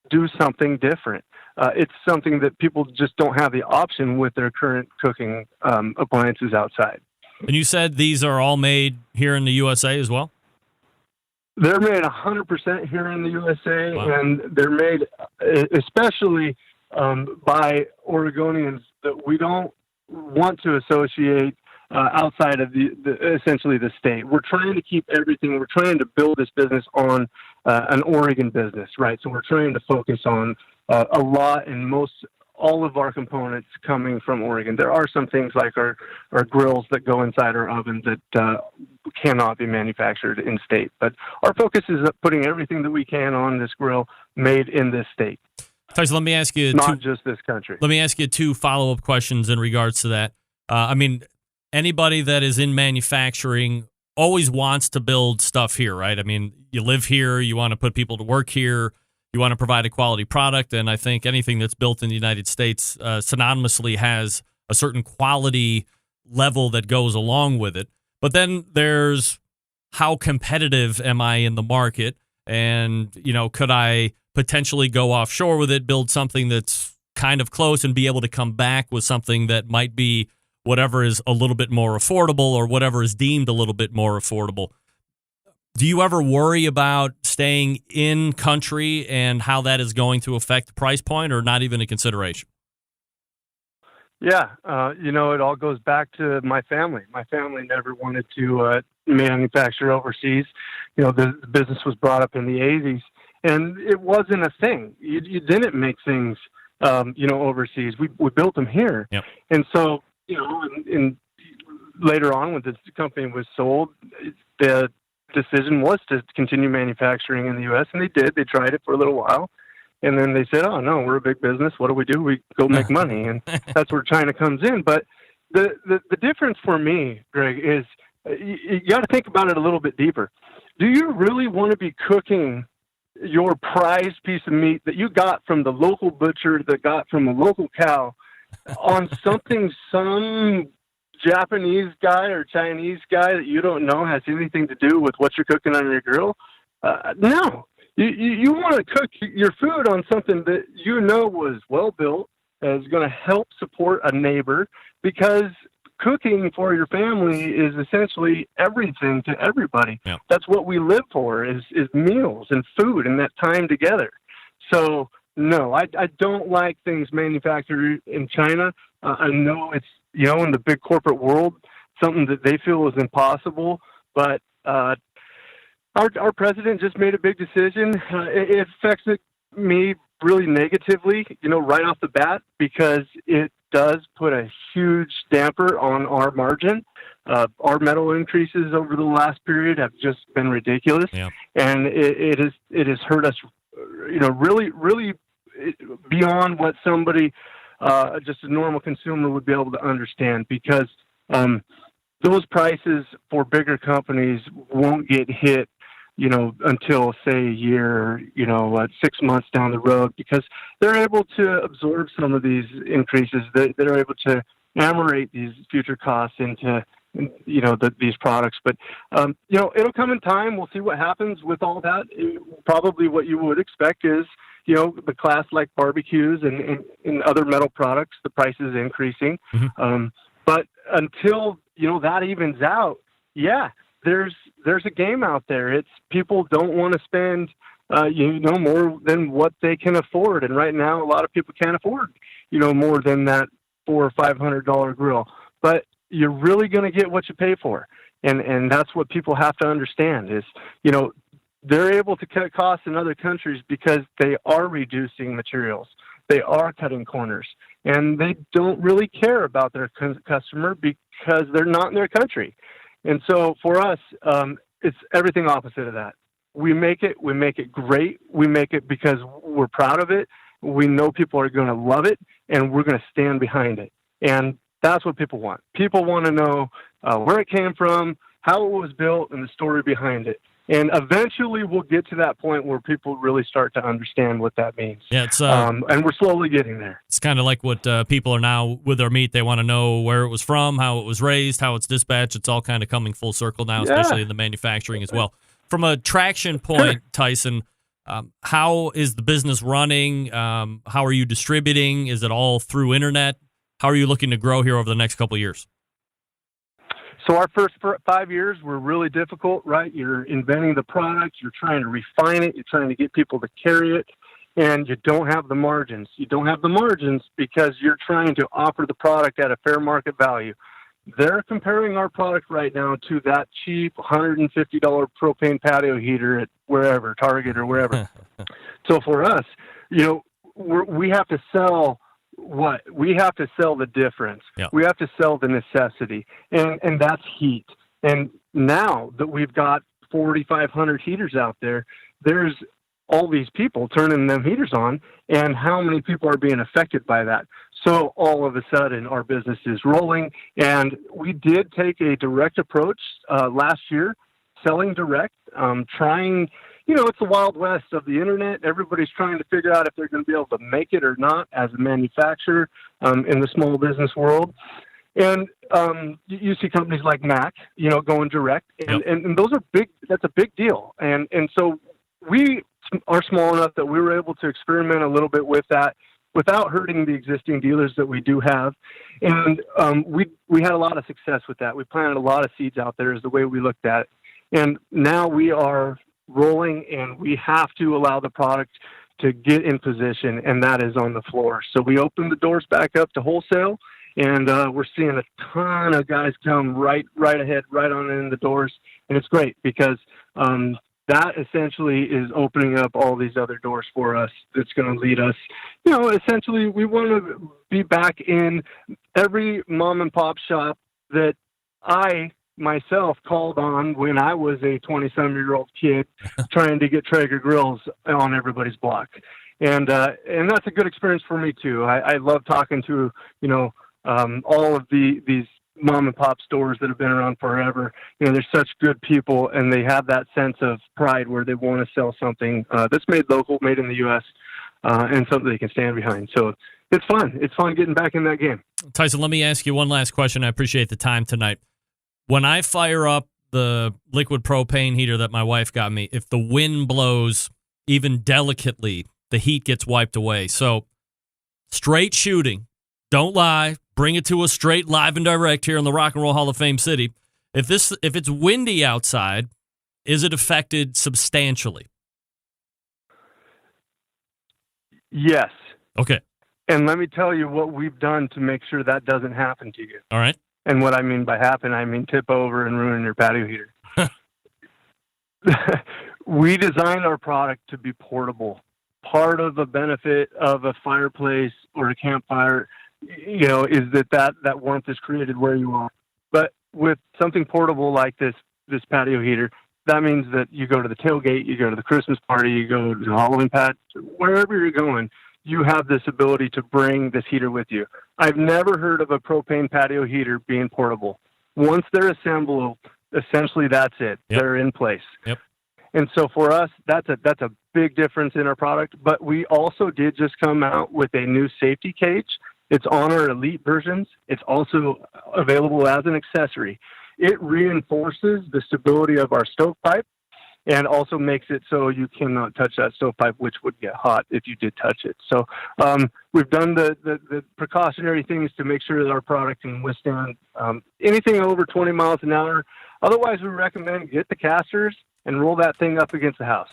do something different. It's something that people just don't have the option with their current cooking appliances outside. And you said these are all made here in the USA as well? They're made 100% here in the USA, wow. And they're made especially by Oregonians that we don't want to associate outside of essentially the state. We're trying to keep everything. We're trying to build this business on an Oregon business, right? So we're trying to focus on a lot and all of our components coming from Oregon. There are some things like our grills that go inside our ovens that cannot be manufactured in state. But our focus is putting everything that we can on this grill made in this state. Tyson, let me ask you not just this country. Let me ask you 2 follow-up questions in regards to that. Anybody that is in manufacturing always wants to build stuff here, right? You live here, you want to put people to work here, you want to provide a quality product, and I think anything that's built in the United States synonymously has a certain quality level that goes along with it. But then there's how competitive am I in the market, and could I potentially go offshore with it, build something that's kind of close and be able to come back with something that might be whatever is a little bit more affordable or whatever is deemed a little bit more affordable. Do you ever worry about staying in country and how that is going to affect the price point, or not even a consideration? Yeah. It all goes back to my family. My family never wanted to manufacture overseas. The business was brought up in the 80s, and it wasn't a thing. You didn't make things, overseas. We built them here. Yep. And so, and later on when the company was sold, the decision was to continue manufacturing in the U.S., and they did. They tried it for a little while, and then they said, oh, no, we're a big business. What do? We go make money, and that's where China comes in. But the difference for me, Greg, is you got to think about it a little bit deeper. Do you really want to be cooking your prized piece of meat that you got from the local butcher, that got from a local cow, on something some Japanese guy or Chinese guy that you don't know has anything to do with what you're cooking on your grill? No. You want to cook your food on something that you know was well built, is going to help support a neighbor, because cooking for your family is essentially everything to everybody. Yep. That's what we live for, is meals and food and that time together. So, no, I don't like things manufactured in China. I know it's, in the big corporate world, something that they feel is impossible, but our president just made a big decision. It affects me really negatively, right off the bat, because it does put a huge damper on our margin. Our metal increases over the last period have just been ridiculous, and it has hurt us, really, really beyond what somebody, just a normal consumer, would be able to understand, because those prices for bigger companies won't get hit until, say, a year, 6 months down the road, because they're able to absorb some of these increases. They're able to amorate these future costs into, these products. But, it'll come in time. We'll see what happens with all that. Probably what you would expect is, the class like barbecues and other metal products, the price is increasing. Mm-hmm. But until, that evens out, there's a game out there. It's people don't want to spend, more than what they can afford. And right now, a lot of people can't afford, more than that $400 or $500 grill. But you're really going to get what you pay for. And that's what people have to understand is, they're able to cut costs in other countries because they are reducing materials. They are cutting corners. And they don't really care about their customer because they're not in their country. And so for us, it's everything opposite of that. We make it great. We make it because we're proud of it. We know people are going to love it, and we're going to stand behind it. And that's what people want. People want to know where it came from, how it was built, and the story behind it. And eventually we'll get to that point where people really start to understand what that means. Yeah, it's and we're slowly getting there. It's kind of like what people are now with their meat. They want to know where it was from, how it was raised, how it's dispatched. It's all kind of coming full circle now, especially in the manufacturing as well. From a traction point, Tyson, how is the business running? How are you distributing? Is it all through internet? How are you looking to grow here over the next couple of years? So our first 5 years were really difficult, right? You're inventing the product, you're trying to refine it, you're trying to get people to carry it, and you don't have the margins. You don't have the margins because you're trying to offer the product at a fair market value. They're comparing our product right now to that cheap $150 propane patio heater at wherever, Target or wherever. So for us, we have to sell what? We have to sell the difference. Yep. We have to sell the necessity, and that's heat. And now that we've got 4,500 heaters out there, there's all these people turning them heaters on, and how many people are being affected by that? So all of a sudden, our business is rolling, and we did take a direct approach last year, selling direct, trying. It's the Wild West of the internet. Everybody's trying to figure out if they're going to be able to make it or not as a manufacturer in the small business world. And you see companies like Mac, going direct, and those are big. That's a big deal. And so we are small enough that we were able to experiment a little bit with that without hurting the existing dealers that we do have. And we had a lot of success with that. We planted a lot of seeds out there is the way we looked at it. And now we are rolling, and we have to allow the product to get in position, and that is on the floor. So we opened the doors back up to wholesale, and we're seeing a ton of guys come right ahead, right on in the doors, and it's great because that essentially is opening up all these other doors for us. That's going to lead us, essentially we want to be back in every mom and pop shop that I myself called on when I was a 20-some-year-old kid trying to get Traeger grills on everybody's block. And that's a good experience for me too. I love talking to, all of these mom and pop stores that have been around forever. You know, they're such good people, and they have that sense of pride where they want to sell something that's made local, made in the U.S., and something they can stand behind. So it's fun. It's fun getting back in that game. Tyson, let me ask you one last question. I appreciate the time tonight. When I fire up the liquid propane heater that my wife got me, if the wind blows even delicately, the heat gets wiped away. So straight shooting, don't lie, bring it to us straight, live and direct here in the Rock and Roll Hall of Fame city. If it's windy outside, is it affected substantially? Yes. Okay. And let me tell you what we've done to make sure that doesn't happen to you. All right. And what I mean by happen, I mean tip over and ruin your patio heater. We designed our product to be portable. Part of the benefit of a fireplace or a campfire, you know, is that warmth is created where you are. But with something portable like this patio heater, that means that you go to the tailgate, you go to the Christmas party, you go to the Halloween patch, wherever you're going, you have this ability to bring this heater with you. I've never heard of a propane patio heater being portable. Once they're assembled, essentially that's it. Yep. They're in place. Yep. And so for us, that's a big difference in our product. But we also did just come out with a new safety cage. It's on our Elite versions. It's also available as an accessory. It reinforces the stability of our stovepipe and also makes it so you cannot touch that stovepipe, which would get hot if you did touch it. So we've done the precautionary things to make sure that our product can withstand anything over 20 miles an hour. Otherwise, we recommend get the casters and roll that thing up against the house.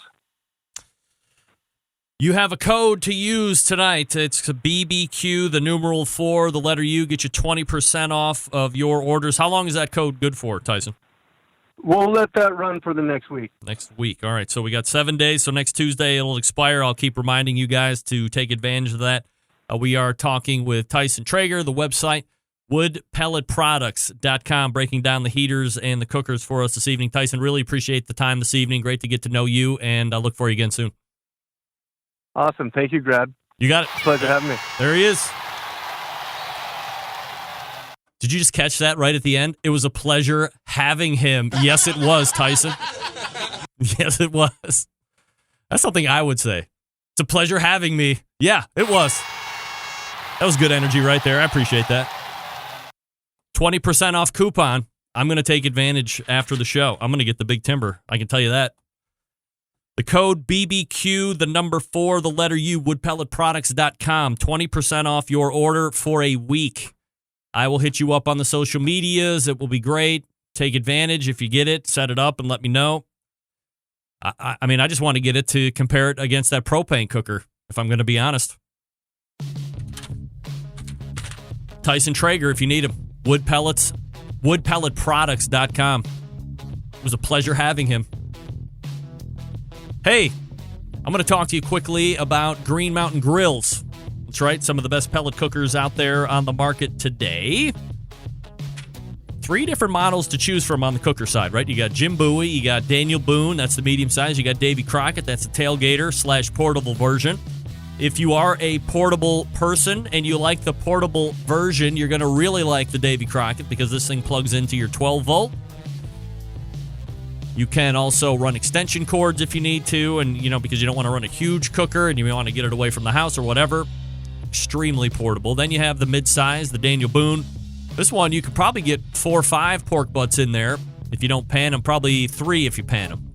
You have a code to use tonight. It's BBQ, the numeral 4, the letter U, get you 20% off of your orders. How long is that code good for, Tyson? We'll let that run for the next week. Next week. All right. So we got 7 days. So next Tuesday it'll expire. I'll keep reminding you guys to take advantage of that. We are talking with Tyson Traeger, the website, woodpelletproducts.com, breaking down the heaters and the cookers for us this evening. Tyson, really appreciate the time this evening. Great to get to know you, and I look for you again soon. Awesome. Thank you, Grab. You got it. Pleasure having me. There he is. Did you just catch that right at the end? It was a pleasure having him. Yes, it was, Tyson. Yes, it was. That's something I would say. It's a pleasure having me. Yeah, it was. That was good energy right there. I appreciate that. 20% off coupon. I'm going to take advantage after the show. I'm going to get the big timber. I can tell you that. The code BBQ, the number 4, the letter U, woodpelletproducts.com. 20% off your order for a week. I will hit you up on the social medias. It will be great. Take advantage if you get it. Set it up and let me know. I mean, I just want to get it to compare it against that propane cooker, if I'm going to be honest. Tyson Traeger, if you need him. Woodpelletproducts.com. It was a pleasure having him. Hey, I'm going to talk to you quickly about Green Mountain Grills. That's right, some of the best pellet cookers out there on the market today. 3 different models to choose from on the cooker side, right? You got Jim Bowie, you got Daniel Boone, that's the medium size. You got Davy Crockett, that's the tailgater / portable version. If you are a portable person and you like the portable version, you're going to really like the Davy Crockett because this thing plugs into your 12-volt. You can also run extension cords if you need to, and because you don't want to run a huge cooker and you want to get it away from the house or whatever. Extremely portable. Then you have the mid-size, the Daniel Boone. This one, you could probably get 4 or 5 pork butts in there if you don't pan them. Probably 3 if you pan them.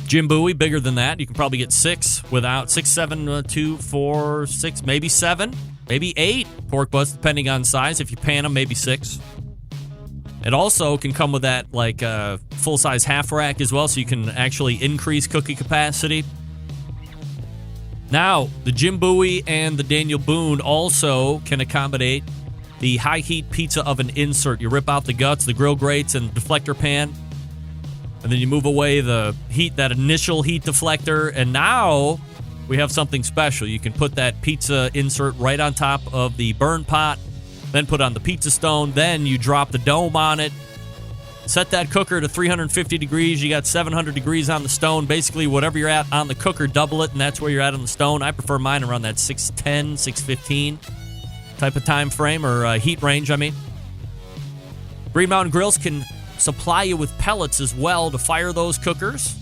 Jim Bowie, bigger than that. You can probably get 6 without 6, 7, 2, 4, 6, maybe 7, maybe 8 pork butts, depending on size. If you pan them, maybe 6. It also can come with that full-size half rack as well, so you can actually increase cookie capacity. Now, the Jim Bowie and the Daniel Boone also can accommodate the high heat pizza oven insert. You rip out the guts, the grill grates, and deflector pan, and then you move away the heat, that initial heat deflector, and now we have something special. You can put that pizza insert right on top of the burn pot, then put on the pizza stone, then you drop the dome on it. Set that cooker to 350 degrees. You got 700 degrees on the stone. Basically, whatever you're at on the cooker, double it, and that's where you're at on the stone. I prefer mine around that 610, 615 type of time frame, or heat range, I mean. Green Mountain Grills can supply you with pellets as well to fire those cookers.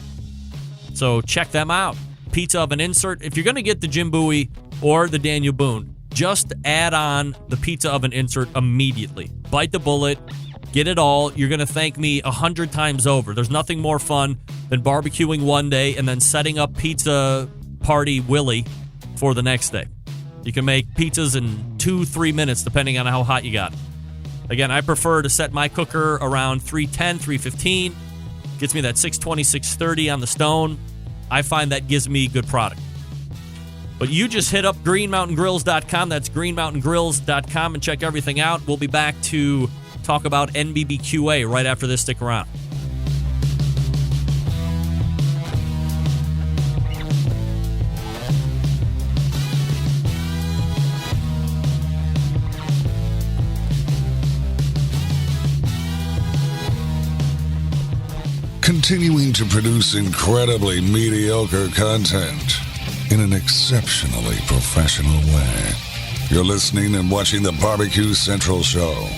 So check them out. Pizza oven insert. If you're going to get the Jim Bowie or the Daniel Boone, just add on the pizza oven insert immediately. Bite the bullet. Get it all. You're going to thank me 100 times over. There's nothing more fun than barbecuing one day and then setting up Pizza Party Willie for the next day. You can make pizzas in 2-3 minutes depending on how hot you got it. Again, I prefer to set my cooker around 310, 315. Gets me that 620, 630 on the stone. I find that gives me good product. But you just hit up greenmountaingrills.com. That's greenmountaingrills.com and check everything out. We'll be back to talk about NBBQA right after this. Stick around. Continuing to produce incredibly mediocre content in an exceptionally professional way. You're listening and watching the Barbecue Central Show.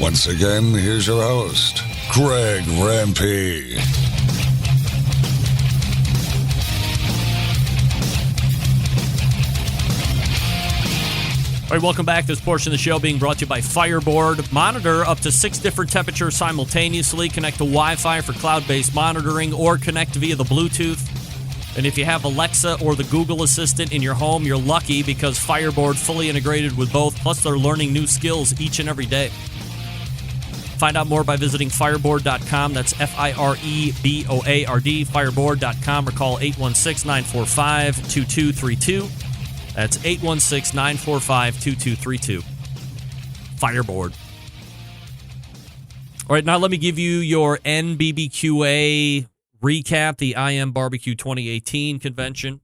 Once again, here's your host, Greg Rempe. All right, welcome back. This portion of the show being brought to you by Fireboard. Monitor up to 6 different temperatures simultaneously. Connect to Wi-Fi for cloud-based monitoring or connect via the Bluetooth. And if you have Alexa or the Google Assistant in your home, you're lucky because Fireboard fully integrated with both. Plus, they're learning new skills each and every day. Find out more by visiting fireboard.com. That's Fireboard, fireboard.com, or call 816-945-2232. That's 816-945-2232. Fireboard. All right, now let me give you your NBBQA recap, the IM Barbecue 2018 convention,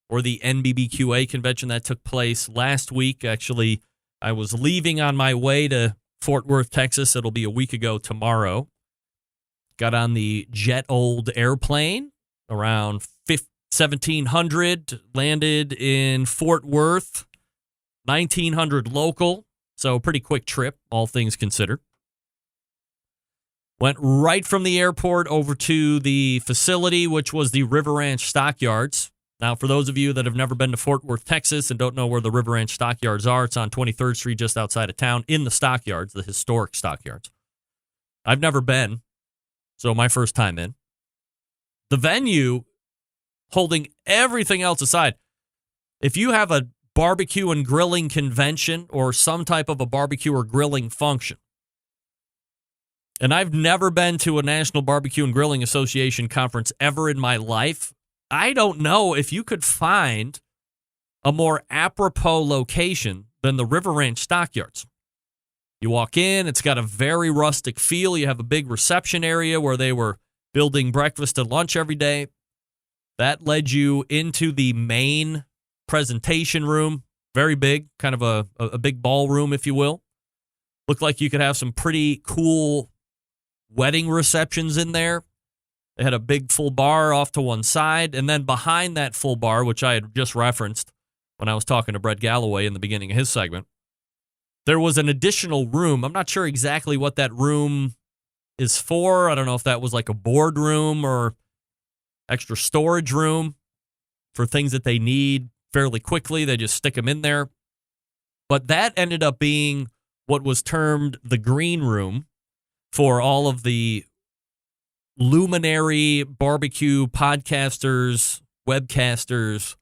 or the NBBQA convention that took place last week. Actually, I was leaving on my way to Fort Worth, Texas. It'll be a week ago tomorrow. Got on the jet old airplane around 1700, landed in Fort Worth, 1900 local, so pretty quick trip, all things considered. Went right from the airport over to the facility, which was the River Ranch Stockyards. Now, for those of you that have never been to Fort Worth, Texas, and don't know where the River Ranch Stockyards are, it's on 23rd Street, just outside of town, in the Stockyards, the historic Stockyards. I've never been, so my first time in. The venue, holding everything else aside, if you have a barbecue and grilling convention or some type of a barbecue or grilling function, and I've never been to a National Barbecue and Grilling Association conference ever in my life, I don't know if you could find a more apropos location than the River Ranch Stockyards. You walk in, it's got a very rustic feel. You have a big reception area where they were building breakfast and lunch every day. That led you into the main presentation room, very big, kind of a big ballroom, if you will. Looked like you could have some pretty cool wedding receptions in there. They had a big full bar off to one side, and then behind that full bar, which I had just referenced when I was talking to Brett Galloway in the beginning of his segment, there was an additional room. I'm not sure exactly what that room is for. I don't know if that was like a boardroom or extra storage room for things that they need fairly quickly. They just stick them in there. But that ended up being what was termed the green room for all of the luminary barbecue podcasters, webcasters,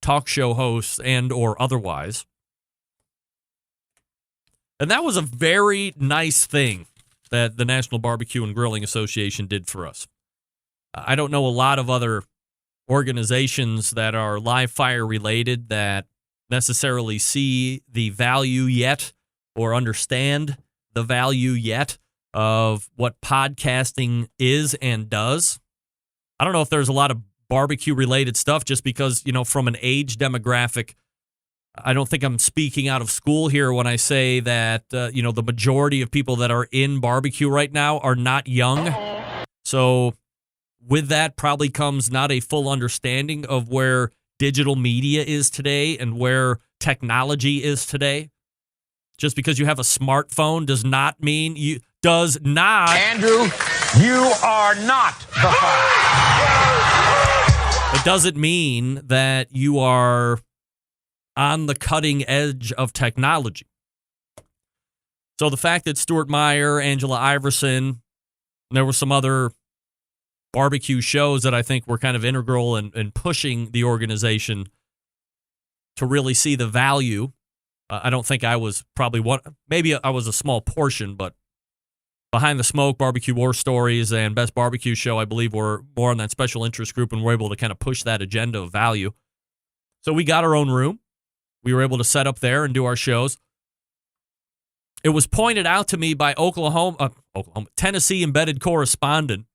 talk show hosts, and or otherwise. And that was a very nice thing that the National Barbecue and Grilling Association did for us. I don't know a lot of other organizations that are live fire related that necessarily see the value yet or understand the value yet of what podcasting is and does. I don't know if there's a lot of barbecue related stuff just because, from an age demographic, I don't think I'm speaking out of school here when I say that, the majority of people that are in barbecue right now are not young. So with that probably comes not a full understanding of where digital media is today and where technology is today. Just because you have a smartphone does not mean does not. Andrew, you are not the father. It doesn't mean that you are on the cutting edge of technology. So the fact that Stuart Meyer, Angela Iverson, there were some other barbecue shows that I think were kind of integral in pushing the organization to really see the value. I don't think I was probably one. Maybe I was a small portion, but Behind the Smoke, Barbecue War Stories, and Best Barbecue Show, I believe, were more on that special interest group and were able to kind of push that agenda of value. So we got our own room. We were able to set up there and do our shows. It was pointed out to me by Tennessee embedded correspondent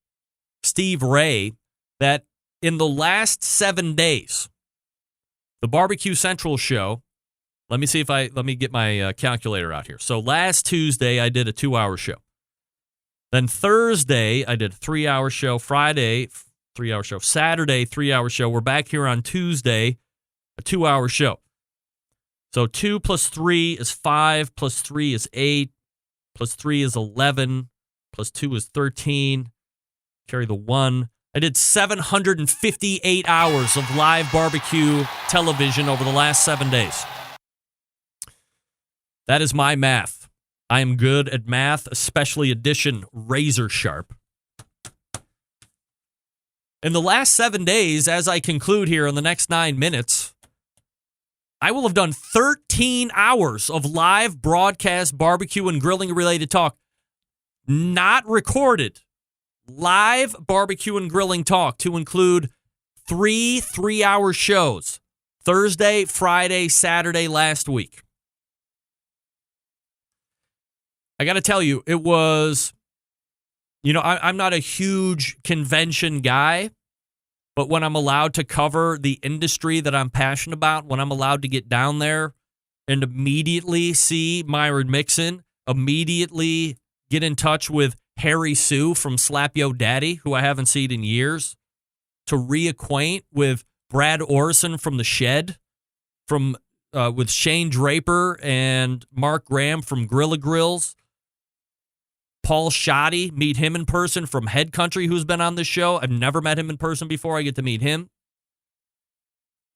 Steve Ray that in the last 7 days, the Barbecue Central show, let me get my calculator out here. So last Tuesday, I did a 2-hour show. Then Thursday, I did a 3-hour show. Friday, 3-hour show. Saturday, 3-hour show. We're back here on Tuesday, a 2-hour show. So 2 plus 3 is 5, plus 3 is 8, plus 3 is 11, plus 2 is 13. Carry the 1. I did 758 hours of live barbecue television over the last 7 days. That is my math. I am good at math, especially addition, razor sharp. In the last 7 days, as I conclude here in the next 9 minutes, I will have done 13 hours of live broadcast barbecue and grilling related talk. Not recorded. Live barbecue and grilling talk to include 3 3-hour shows. Thursday, Friday, Saturday last week. I got to tell you, it was, I'm not a huge convention guy, but when I'm allowed to cover the industry that I'm passionate about, when I'm allowed to get down there and immediately see Myron Mixon, immediately get in touch with Harry Sue from Slap Yo Daddy, who I haven't seen in years, to reacquaint with Brad Orson from The Shed, with Shane Draper and Mark Graham from Grilla Grills, Paul Shoddy, meet him in person from Head Country, who's been on this show. I've never met him in person before. I get to meet him.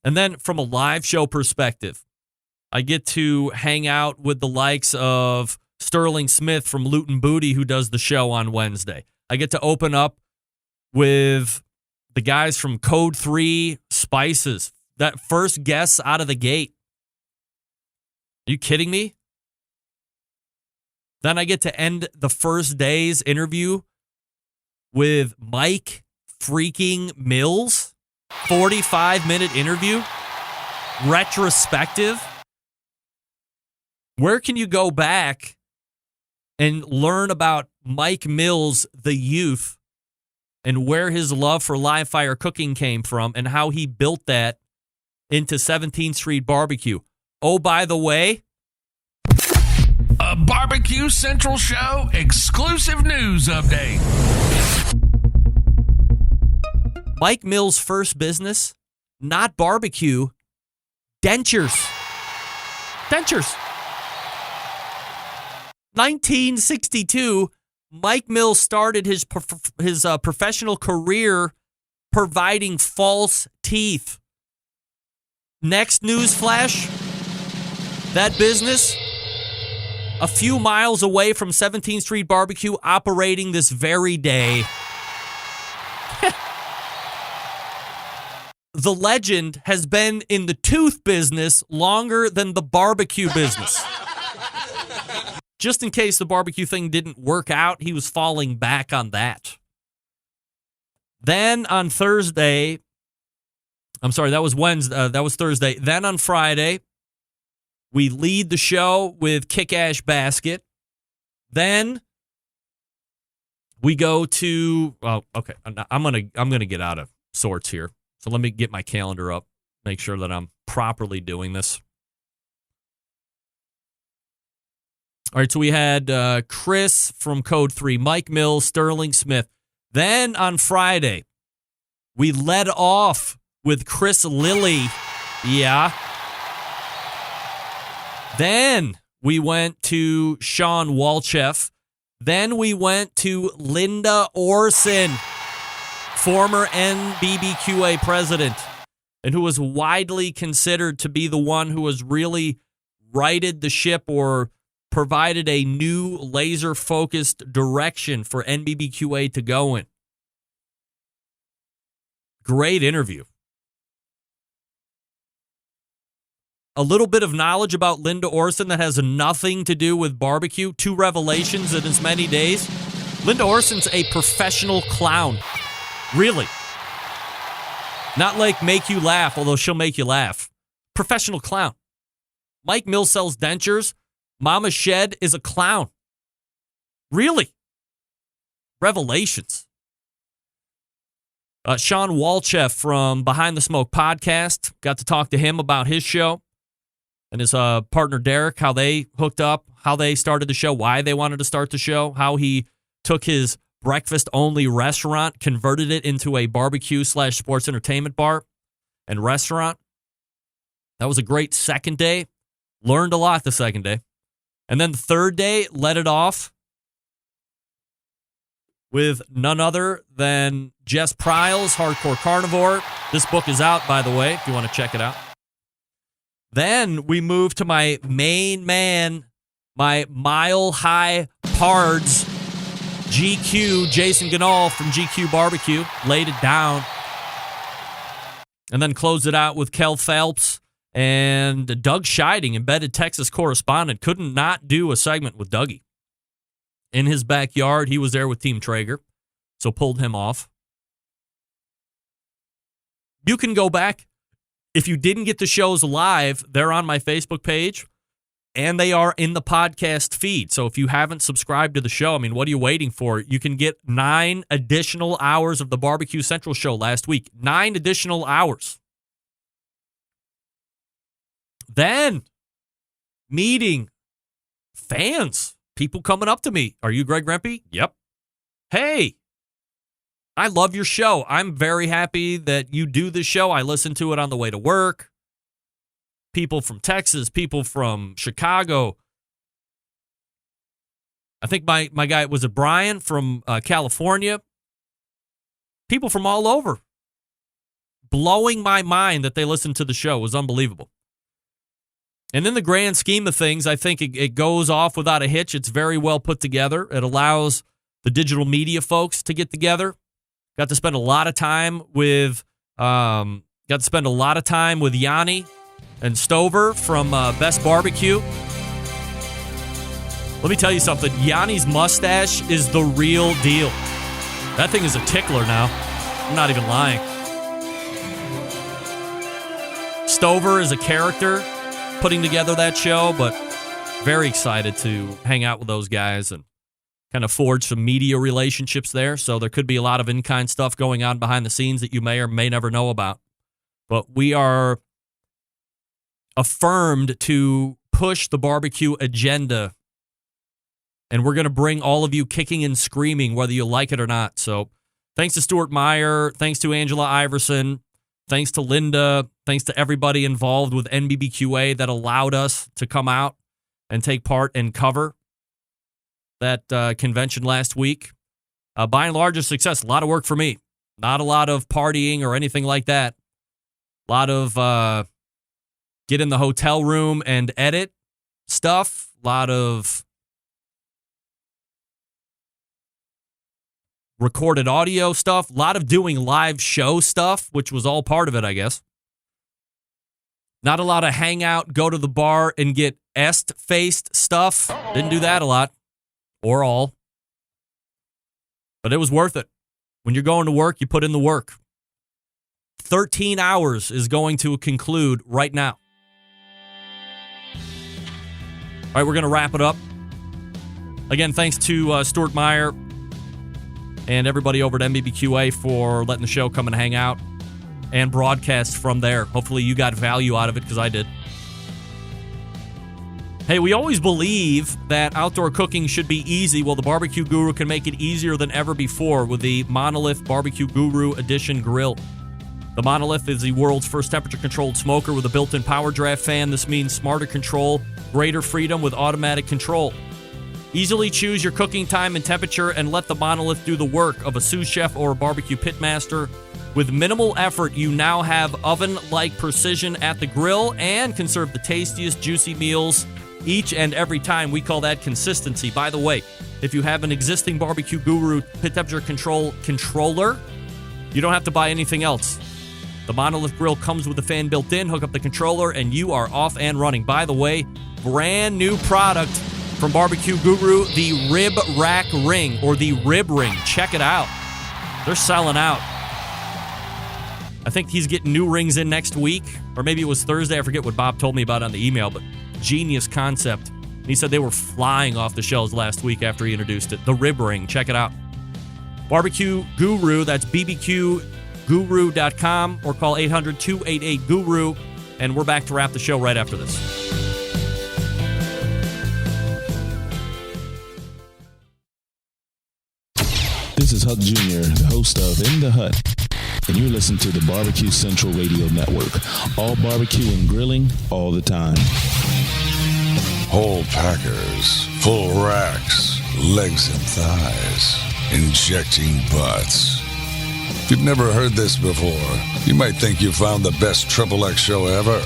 And then from a live show perspective, I get to hang out with the likes of Sterling Smith from Luton Booty, who does the show on Wednesday. I get to open up with the guys from Code 3 Spices, that first guests out of the gate. Are you kidding me? Then I get to end the first day's interview with Mike freaking Mills. 45-minute interview. Retrospective. Where can you go back and learn about Mike Mills, the youth, and where his love for live fire cooking came from and how he built that into 17th Street Barbecue? Oh, by the way, a Barbecue Central Show exclusive news update. Mike Mills' first business, not barbecue, dentures. Dentures. 1962, Mike Mills started his professional career providing false teeth. Next news flash, that business, a few miles away from 17th Street Barbecue, operating this very day. The legend has been in the tooth business longer than the barbecue business. Just in case the barbecue thing didn't work out, he was falling back on that. Then on Thursday, that was Wednesday, that was Thursday. Then on Friday, we lead the show with Kick-Ash Basket. Then we go to, okay, I'm gonna get out of sorts here. So let me get my calendar up, make sure that I'm properly doing this. All right, so we had Chris from Code 3, Mike Mills, Sterling Smith. Then on Friday, we led off with Chris Lilly. Yeah. Then we went to Sean Walchef. Then we went to Linda Orson, former NBBQA president, and who was widely considered to be the one who has really righted the ship or provided a new laser-focused direction for NBBQA to go in. Great interview. A little bit of knowledge about Linda Orson that has nothing to do with barbecue. 2 revelations in as many days. Linda Orson's a professional clown. Really. Not like make you laugh, although she'll make you laugh. Professional clown. Mike Mills sells dentures. Mama Shed is a clown. Really. Revelations. Sean Walchef from Behind the Smoke podcast. Got to talk to him about his show. And his partner Derek, how they hooked up, how they started the show, why they wanted to start the show, how he took his breakfast-only restaurant, converted it into a barbecue/sports entertainment bar and restaurant. That was a great second day. Learned a lot the second day. And then the third day, let it off with none other than Jess Pryles, Hardcore Carnivore. This book is out, by the way, if you want to check it out. Then we moved to my main man, my Mile High Pards, GQ, Jason Ganal from GQ Barbecue, laid it down. And then closed it out with Kel Phelps and Doug Scheiding, embedded Texas correspondent. Couldn't not do a segment with Dougie. In his backyard, he was there with Team Traeger, so pulled him off. You can go back. If you didn't get the shows live, they're on my Facebook page, and they are in the podcast feed. So if you haven't subscribed to the show, I mean, what are you waiting for? You can get 9 additional hours of the Barbecue Central show last week. 9 additional hours. Then, meeting fans. People coming up to me. Are you Greg Rempe? Yep. Hey, I love your show. I'm very happy that you do this show. I listen to it on the way to work. People from Texas, people from Chicago. I think my guy, was it Brian from California? People from all over. Blowing my mind that they listen to the show. It was unbelievable. And in the grand scheme of things, I think it goes off without a hitch. It's very well put together. It allows the digital media folks to get together. Got to spend a lot of time with Yanni and Stover from Best Barbecue. Let me tell you something. Yanni's mustache is the real deal. That thing is a tickler now. I'm not even lying. Stover is a character putting together that show, but very excited to hang out with those guys and kind of forge some media relationships there. So there could be a lot of in-kind stuff going on behind the scenes that you may or may never know about. But we are affirmed to push the barbecue agenda, and we're going to bring all of you kicking and screaming, whether you like it or not. So thanks to Stuart Meyer, thanks to Angela Iverson, thanks to Linda, thanks to everybody involved with NBBQA that allowed us to come out and take part and cover that convention last week. By and large, a success. A lot of work for me. Not a lot of partying or anything like that. A lot of get in the hotel room and edit stuff. A lot of recorded audio stuff. A lot of doing live show stuff, which was all part of it, I guess. Not a lot of hangout, go to the bar and get est-faced stuff. Didn't do that a lot. Or all. But it was worth it. When you're going to work, you put in the work. 13 hours is going to conclude right now. All right, we're going to wrap it up. Again, thanks to Stuart Meyer and everybody over at NBBQA for letting the show come and hang out and broadcast from there. Hopefully you got value out of it, because I did. Hey, we always believe that outdoor cooking should be easy. Well, the Barbecue Guru can make it easier than ever before with the Monolith Barbecue Guru Edition Grill. The Monolith is the world's first temperature-controlled smoker with a built-in power draft fan. This means smarter control, greater freedom with automatic control. Easily choose your cooking time and temperature and let the Monolith do the work of a sous chef or a barbecue pitmaster. With minimal effort, you now have oven-like precision at the grill and can serve the tastiest, juicy meals each and every time. We call that consistency. By the way, if you have an existing Barbecue Guru pit temperature controller, you don't have to buy anything else. The Monolith Grill comes with a fan built in. Hook up the controller, and you are off and running. By the way, brand new product from Barbecue Guru, the Rib Rack Ring, or the Rib Ring. Check it out. They're selling out. I think he's getting new rings in next week, or maybe it was Thursday. I forget what Bob told me about on the email, but genius concept. He said they were flying off the shelves last week after he introduced it. The Rib Ring. Check it out. Barbecue Guru, that's bbqguru.com, or call 800-288-GURU, and we're back to wrap the show right after this. This is Huck Jr., the host of In the Hut, and you listen to the Barbecue Central Radio Network. All barbecue and grilling, all the time. Whole packers, full racks, legs and thighs, injecting butts. If you've never heard this before, you might think you found the best XXX show ever.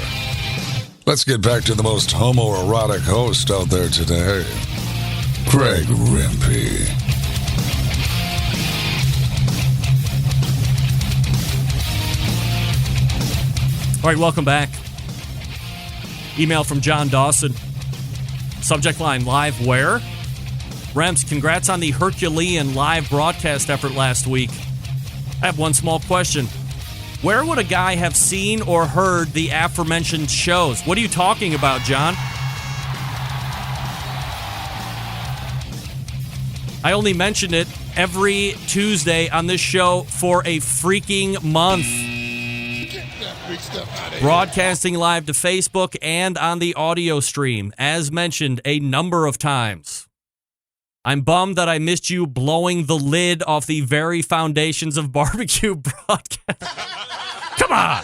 Let's get back to the most homoerotic host out there today, Craig Rimpey. All right, welcome back. Email from John Dawson. Subject line, live where? Rems, congrats on the Herculean live broadcast effort last week. I have one small question. Where would a guy have seen or heard the aforementioned shows? What are you talking about, John? I only mentioned it every Tuesday on this show for a freaking month. Broadcasting live to Facebook and on the audio stream, as mentioned a number of times. I'm bummed that I missed you blowing the lid off the very foundations of barbecue broadcast. Come on!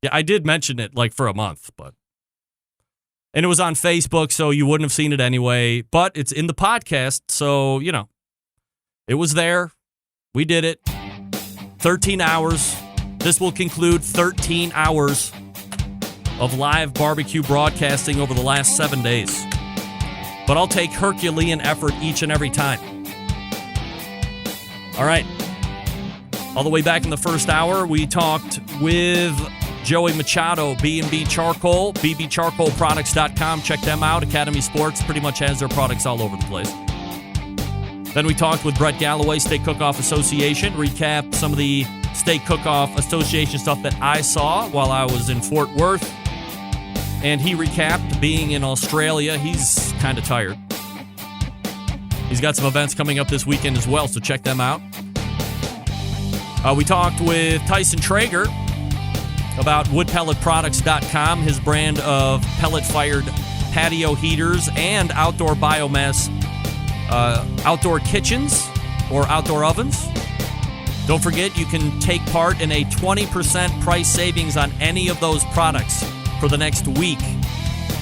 Yeah, I did mention it like for a month, but... And it was on Facebook, so you wouldn't have seen it anyway. But it's in the podcast, so, you know. It was there. We did it. 13 hours. This will conclude 13 hours of live barbecue broadcasting over the last 7 days. But I'll take Herculean effort each and every time. All right. All the way back in the first hour, we talked with Joey Machado, B&B Charcoal, bbcharcoalproducts.com. Check them out. Academy Sports pretty much has their products all over the place. Then we talked with Brett Galloway, Steak Cook-Off Association, recapped some of the Steak Cook-Off Association stuff that I saw while I was in Fort Worth. And he recapped being in Australia. He's kind of tired. He's got some events coming up this weekend as well, so check them out. We talked with Tyson Traeger about woodpelletproducts.com, his brand of pellet-fired patio heaters and outdoor biomass outdoor kitchens or outdoor ovens. Don't forget, you can take part in a 20% price savings on any of those products for the next week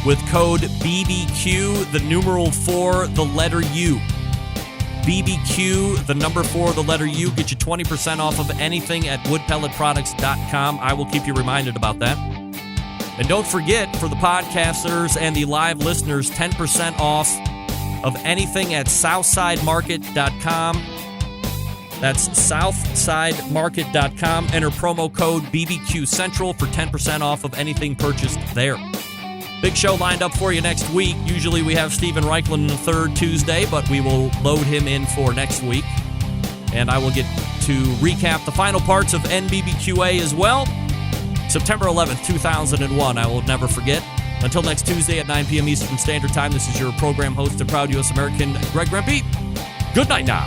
with code BBQ, the numeral 4, the letter U. BBQ, the number 4, the letter U, get you 20% off of anything at woodpelletproducts.com. I will keep you reminded about that. And don't forget, for the podcasters and the live listeners, 10% off of anything at southsidemarket.com. That's southsidemarket.com. Enter promo code BBQ Central for 10% off of anything purchased there. Big show lined up for you next week. Usually we have Steven Reichland on the third Tuesday, but we will load him in for next week. And I will get to recap the final parts of NBBQA as well. September 11th, 2001. I will never forget. Until next Tuesday at 9 p.m. Eastern Standard Time, this is your program host and proud U.S. American, Greg Rempe. Good night now.